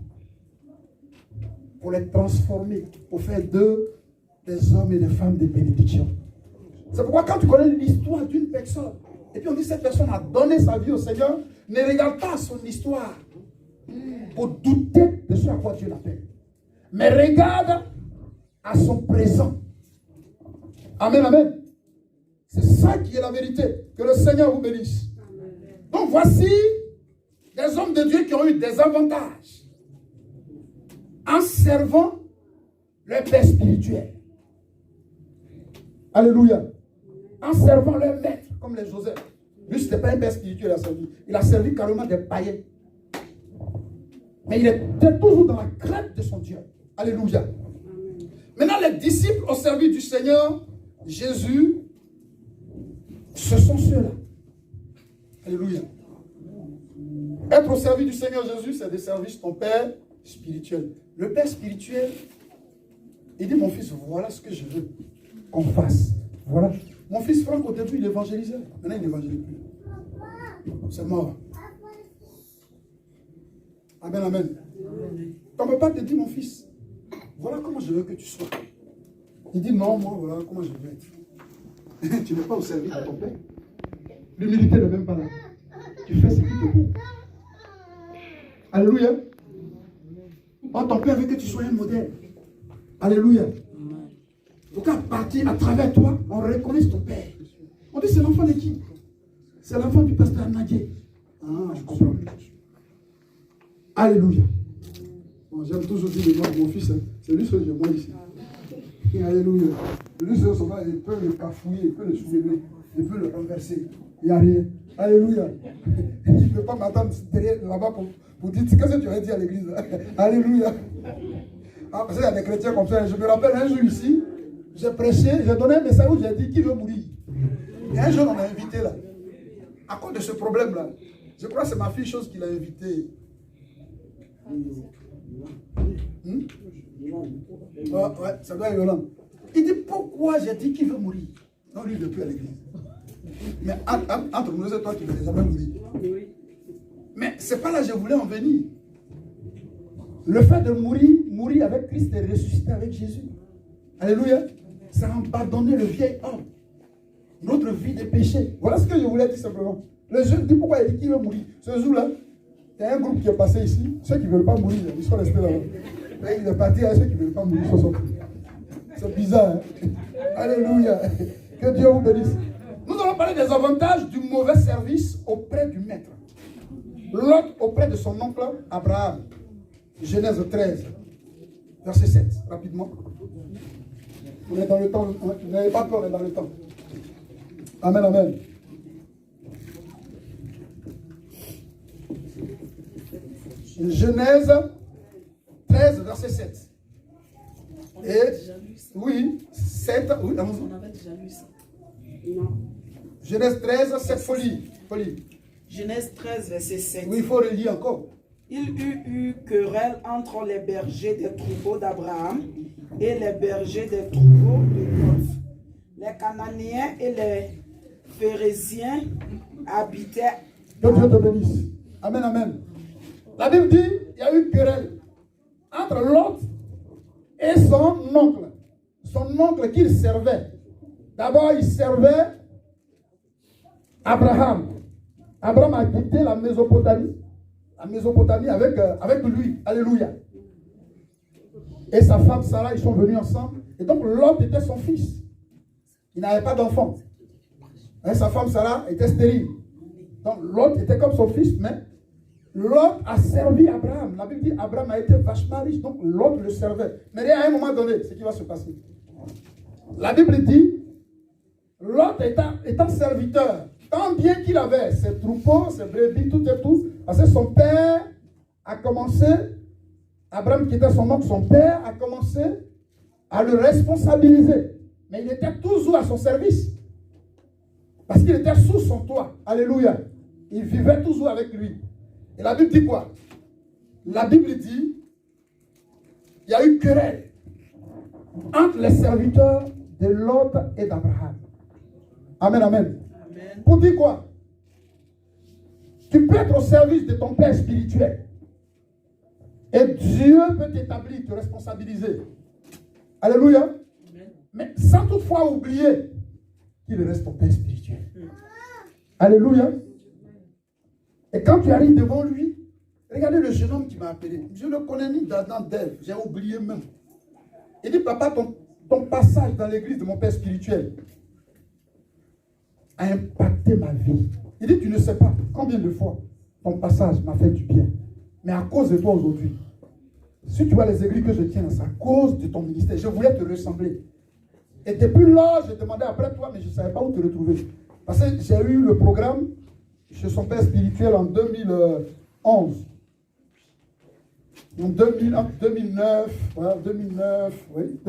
A: pour les transformer, pour faire d'eux des hommes et des femmes de bénédiction. C'est pourquoi quand tu connais l'histoire d'une personne, et puis on dit cette personne a donné sa vie au Seigneur, ne regarde pas son histoire pour douter de ce à quoi Dieu l'appelle. Mais regarde à son présent. Amen, amen. C'est ça qui est la vérité. Que le Seigneur vous bénisse. Donc voici des hommes de Dieu qui ont eu des avantages en servant leur père spirituel. Alléluia. En servant leur maître, comme les Joseph. Lui, ce n'était pas un père spirituel, il a servi. Il a servi carrément des païens. Mais il était toujours dans la crainte de son Dieu. Alléluia. Maintenant, les disciples au service du Seigneur Jésus, ce sont ceux-là. Alléluia. Être au service du Seigneur Jésus, c'est de servir ton Père spirituel. Le Père spirituel, il dit, mon fils, voilà ce que je veux qu'on fasse. Voilà. Mon fils Franck, au début, il évangélisait. Maintenant, il n'évangélise plus. C'est mort. Amen, amen. Ton papa te dit, mon fils, voilà comment je veux que tu sois. Il dit, non, moi, voilà comment je veux être. Tu n'es pas au service de ton Père. L'humilité n'est même pas là. Tu fais ce qu'il te plaît. Alléluia. Oh, ton Père veut que tu sois un modèle. Alléluia. Pour qu'à partir, à travers toi, on reconnaisse ton Père. On dit, c'est l'enfant de qui? C'est l'enfant du pasteur Nadie. Ah, je comprends. Alléluia. Bon, j'aime toujours dire le nom de mon fils. Hein. C'est lui ce que je vois ici. Alléluia. Lui, il peut le cafouiller, il peut le soulever, il peut le renverser. Il n'y a rien. Alléluia. Il ne peut pas m'attendre derrière là-bas pour dire qu'est-ce que tu aurais dit à l'église. Alléluia. Ah, parce qu'il y a des chrétiens comme ça. Je me rappelle un jour ici, j'ai prêché, j'ai donné un message où j'ai dit qui veut mourir. Et un jour, on m'a invité là. À cause de ce problème-là, je crois que c'est ma fille chose qui l'a invité. Ouais, ça doit être violent. Il dit pourquoi j'ai dit qu'il veut mourir. Non, lui, il ne veut plus à l'église. Mais entre nous, c'est toi qui veux jamais mourir. Mais c'est pas là que je voulais en venir. Le fait de mourir avec Christ et ressusciter avec Jésus. Alléluia. Ça a abandonné le vieil homme. Notre vie de péché. Voilà ce que je voulais dire simplement. Le jeune dit pourquoi il dit qu'il veut mourir. Ce jour-là, il y a un groupe qui est passé ici. Ceux qui ne veulent pas mourir, ils sont restés là-bas. Et il est parti à ceux qui ne veulent pas mourir. C'est bizarre. Hein? Alléluia. Que Dieu vous bénisse. Nous allons parler des avantages du mauvais service auprès du maître. Lot auprès de son oncle Abraham. Genèse 13, verset 7. Rapidement. On est dans le temps. Vous n'avez pas peur, on est dans le temps. Amen, amen. Genèse 13, verset 7. Et, oui, 7. Oui, on avait déjà lu ça. Non. Genèse 13, 7, folie.
B: Genèse 13, verset 7.
A: Oui, il faut relire encore.
B: Il y eut querelle entre les bergers des troupeaux d'Abraham et les bergers des troupeaux de Lot. Les Cananéens et les Phérésiens habitaient.
A: Que Dieu te bénisse. Amen, amen. La Bible dit il y a eu querelle entre Lot et son oncle. Son oncle qu'il servait. D'abord, il servait Abraham. Abraham a quitté la Mésopotamie. La Mésopotamie avec lui. Alléluia. Et sa femme Sarah, ils sont venus ensemble. Et donc, Lot était son fils. Il n'avait pas d'enfant. Et sa femme Sarah était stérile. Donc, Lot était comme son fils, mais Lot a servi Abraham. La Bible dit Abraham a été vachement riche, donc Lot le servait. Mais à un moment donné, ce qui va se passer. La Bible dit Lot étant serviteur, tant bien qu'il avait ses troupeaux, ses brebis, tout et tout, parce que son père a commencé, Abraham qui était son oncle, son père a commencé à le responsabiliser. Mais il était toujours à son service. Parce qu'il était sous son toit. Alléluia. Il vivait toujours avec lui. Et la Bible dit quoi? La Bible dit il y a eu querelle entre les serviteurs de Lot et d'Abraham. Amen, amen.
B: Amen.
A: Pour dire quoi? Tu peux être au service de ton père spirituel. Et Dieu peut t'établir, te responsabiliser. Alléluia.
B: Amen.
A: Mais sans toutefois oublier qu'il reste ton père spirituel. Alléluia. Et quand tu arrives devant lui, regardez le jeune homme qui m'a appelé. Je ne le connais ni d'Adam d'Ève. J'ai oublié même. Il dit, papa, ton passage dans l'église de mon père spirituel a impacté ma vie. Il dit, tu ne sais pas combien de fois ton passage m'a fait du bien. Mais à cause de toi aujourd'hui, si tu vois les églises que je tiens, c'est à cause de ton ministère. Je voulais te ressembler. Et depuis là, je demandais après toi, mais je ne savais pas où te retrouver. Parce que j'ai eu le programme chez son père spirituel en 2011. En 2009, voilà, 2009, oui,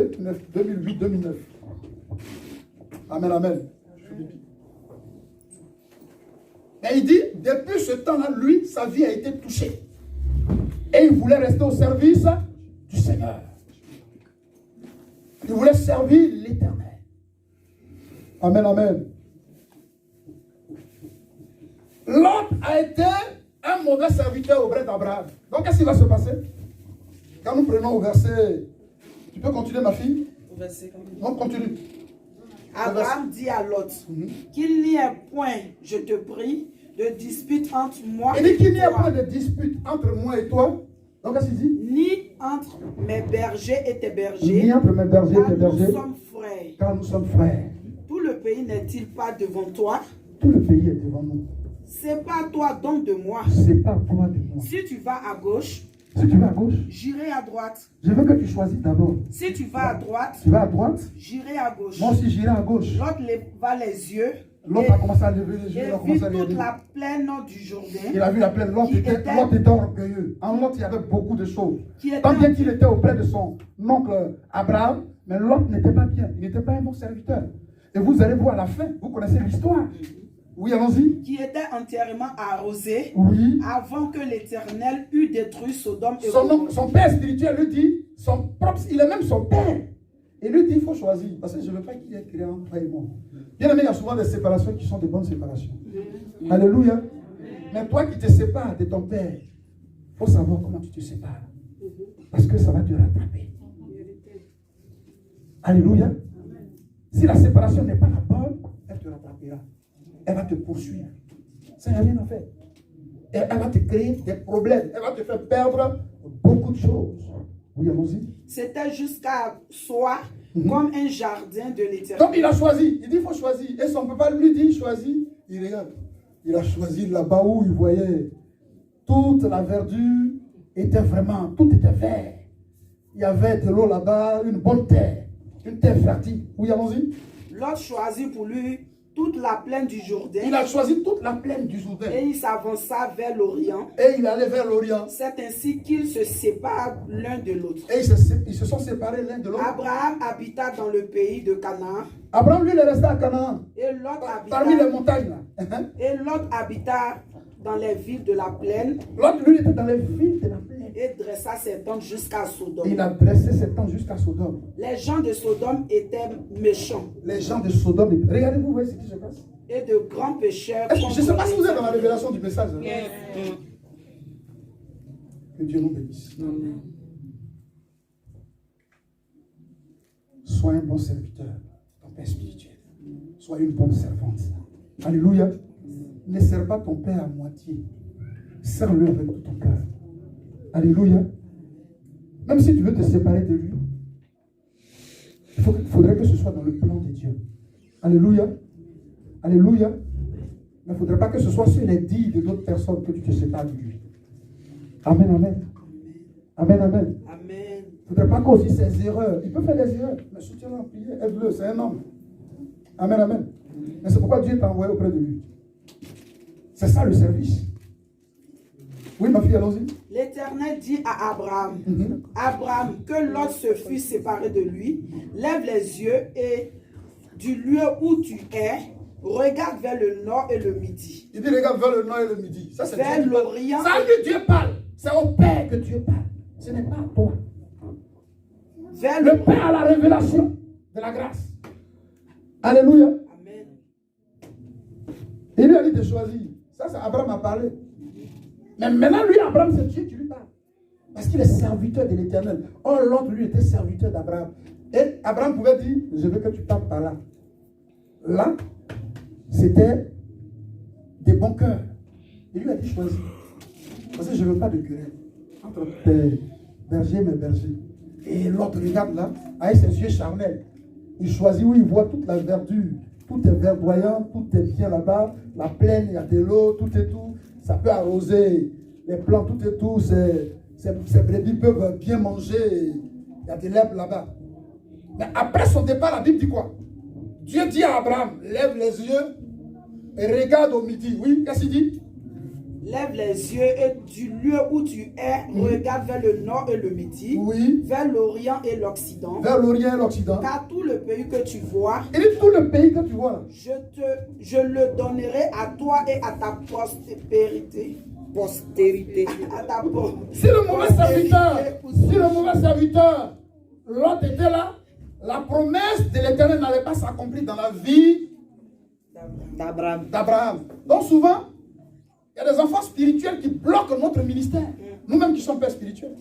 A: 2008, 2009. Amen, amen. Et il dit, depuis ce temps-là, lui, sa vie a été touchée. Et il voulait rester au service du Seigneur. Il voulait servir l'Éternel. Amen, amen. Lot a été un mauvais serviteur auprès d'Abraham. Donc, qu'est-ce qui va se passer? Quand nous prenons au verset... Tu peux continuer, ma fille?
B: Au verset.
A: Non, continue.
B: Abraham dit à Lot, qu'il n'y ait point, je te prie, de dispute entre moi
A: Il dit qu'il n'y a
B: toi,
A: pas de dispute entre moi et toi. Donc, qu'est-ce qu'il dit?
B: ni entre mes bergers et tes bergers,
A: Ni entre mes bergers et
B: car
A: tes bergers,
B: nous sommes frères.
A: car nous sommes frères.
B: Tout le pays n'est-il pas devant toi?
A: Tout le pays est devant nous.
B: Sépare-toi donc de moi.
A: Sépare-toi de moi.
B: Si tu vas à gauche,
A: Si tu vas à gauche,
B: j'irai à droite.
A: je veux que tu choisisses d'abord.
B: Si tu vas à droite,
A: Tu vas à droite,
B: j'irai à gauche.
A: moi aussi j'irai à gauche.
B: L'autre leva les yeux
A: L'autre a commencé à lever les yeux, il a
B: et vit
A: commencé à
B: toute
A: regarder.
B: la plaine du Jourdain.
A: Il a vu la plaine. L'autre
B: Qui
A: était
B: était
A: orgueilleux. En l'autre, il y avait beaucoup de choses.
B: Qui était
A: Tant bien qu'il était auprès de son oncle Abraham, mais l'autre n'était pas bien. Il n'était pas un bon serviteur. Et vous allez voir à la fin, vous connaissez l'histoire. Oui, allons-y.
B: qui était entièrement arrosé
A: Oui.
B: avant que l'Éternel eût détruit Sodome et Gomorrhe.
A: Son père spirituel lui dit, il est même son père. Et lui dit, il faut choisir. Parce que je ne veux pas qu'il y ait créé entre toi et moi. Bien aimé, il y a souvent des séparations qui sont de bonnes séparations. Alléluia. Mais toi qui te sépares de ton père, il faut savoir comment tu te sépares. Parce que ça va te rattraper. Alléluia. Si la séparation n'est pas la bonne, elle te rattrapera. Elle va te poursuivre. Ça n'a rien à faire. Et elle va te créer des problèmes. Elle va te faire perdre beaucoup de choses. Oui, allons-y.
B: C'était jusqu'à soi comme un jardin de l'Éternel.
A: Donc il a choisi. Il dit il faut choisir. Et son papa lui dit choisis. Il regarde. Il a choisi là-bas où il voyait toute la verdure était vraiment, tout était vert. Il y avait de l'eau là-bas, une bonne terre. Une terre fertile. Oui, allons-y.
B: L'autre choisit pour lui toute la plaine du Jourdain.
A: Il a choisi toute la plaine du Jourdain.
B: Et il s'avança vers l'Orient.
A: Et il allait vers l'Orient.
B: C'est ainsi qu'ils se séparent l'un de l'autre.
A: Et ils se sont séparés l'un de l'autre.
B: Abraham habita dans le pays de Canaan.
A: Abraham, lui, il est resté à Canaan.
B: Et Lot habita,
A: Parmi les montagnes. Là.
B: et Lot habita dans les villes de la plaine
A: Lot, lui, était dans les villes de la plaine.
B: et dressa ses tentes jusqu'à
A: Et
B: Sodome.
A: il a dressé ses tentes jusqu'à Sodome.
B: Les gens de Sodome étaient méchants
A: Les gens de Sodome, regardez-vous, vous voyez ce qui se passe.
B: et de grands pécheurs.
A: Je ne sais
B: contre
A: pas si vous êtes dans la
B: l'Éternel.
A: révélation du message. Hein. Que Dieu nous bénisse. Sois un bon serviteur, ton père spirituel. Sois une bonne servante. Alléluia. Ne sers pas ton père à moitié. Sers-le avec tout ton cœur. Alléluia. Même si tu veux te séparer de lui, il faudrait que ce soit dans le plan de Dieu. Alléluia. Alléluia. Mais il ne faudrait pas que ce soit sur les dits de d'autres personnes que tu te sépares de lui. Amen, amen. Amen, amen.
B: Amen.
A: Il ne faudrait pas qu'aussi ses erreurs. Il peut faire des erreurs, mais soutiens-le en prière, aide-le, c'est un homme. Amen, amen. Mais c'est pourquoi Dieu t'a envoyé auprès de lui. C'est ça le service. Oui, ma fille, allons-y.
B: L'Éternel dit à Abraham,
A: Mhm.
B: Abraham, que Lot se fût séparé de lui, lève les yeux et du lieu où tu es, regarde vers le nord et le midi.
A: Il dit, regarde vers le nord et le midi. Ça, c'est
B: Vers
A: Dieu qui parle.
B: l'Orient.
A: C'est à lui que Dieu parle. C'est au Père que Dieu parle. Ce n'est pas à toi.
B: Vers
A: Le Père a la révélation de la grâce. Alléluia.
B: Amen.
A: Il lui a dit de choisir. Ça, c'est Abraham a parlé. Mais maintenant, lui, Abraham, c'est Dieu qui lui parle. Parce qu'il est serviteur de l'Éternel. Or, l'autre, lui, était serviteur d'Abraham. Et Abraham pouvait dire, je veux que tu parles par là. Là, c'était des bons cœurs. Il lui a dit, choisis. Parce que je ne veux pas de querelle entre tes bergers et mes bergers. Et l'autre regarde là, avec ses yeux charnels. Il choisit où il voit toute la verdure. Tout est verdoyant, tout est bien là-bas. La plaine, il y a de l'eau, tout est tout. Ça peut arroser les plants, tout est tout. Ces brebis peuvent bien manger. Il y a de l'herbe là-bas. Mais après son départ, la Bible dit quoi? Dieu dit à Abraham, lève les yeux et regarde au midi. Oui, qu'est-ce qu'il dit?
B: Lève les yeux et du lieu où tu es, regarde vers le nord et le midi,
A: Oui,
B: vers l'Orient et l'Occident,
A: vers l'Orient et l'Occident.
B: car tout le pays que tu vois,
A: Il dit tout le pays que tu vois là.
B: je le donnerai à toi et à ta postérité.
C: Postérité.
B: À ta
A: Si le mauvais serviteur, Lot était là, la promesse de l'Éternel n'allait pas s'accomplir dans la vie
C: D'Abraham.
A: d'Abraham. Donc souvent, il y a des enfants spirituels qui bloquent notre ministère. Nous-mêmes qui sommes pères spirituels.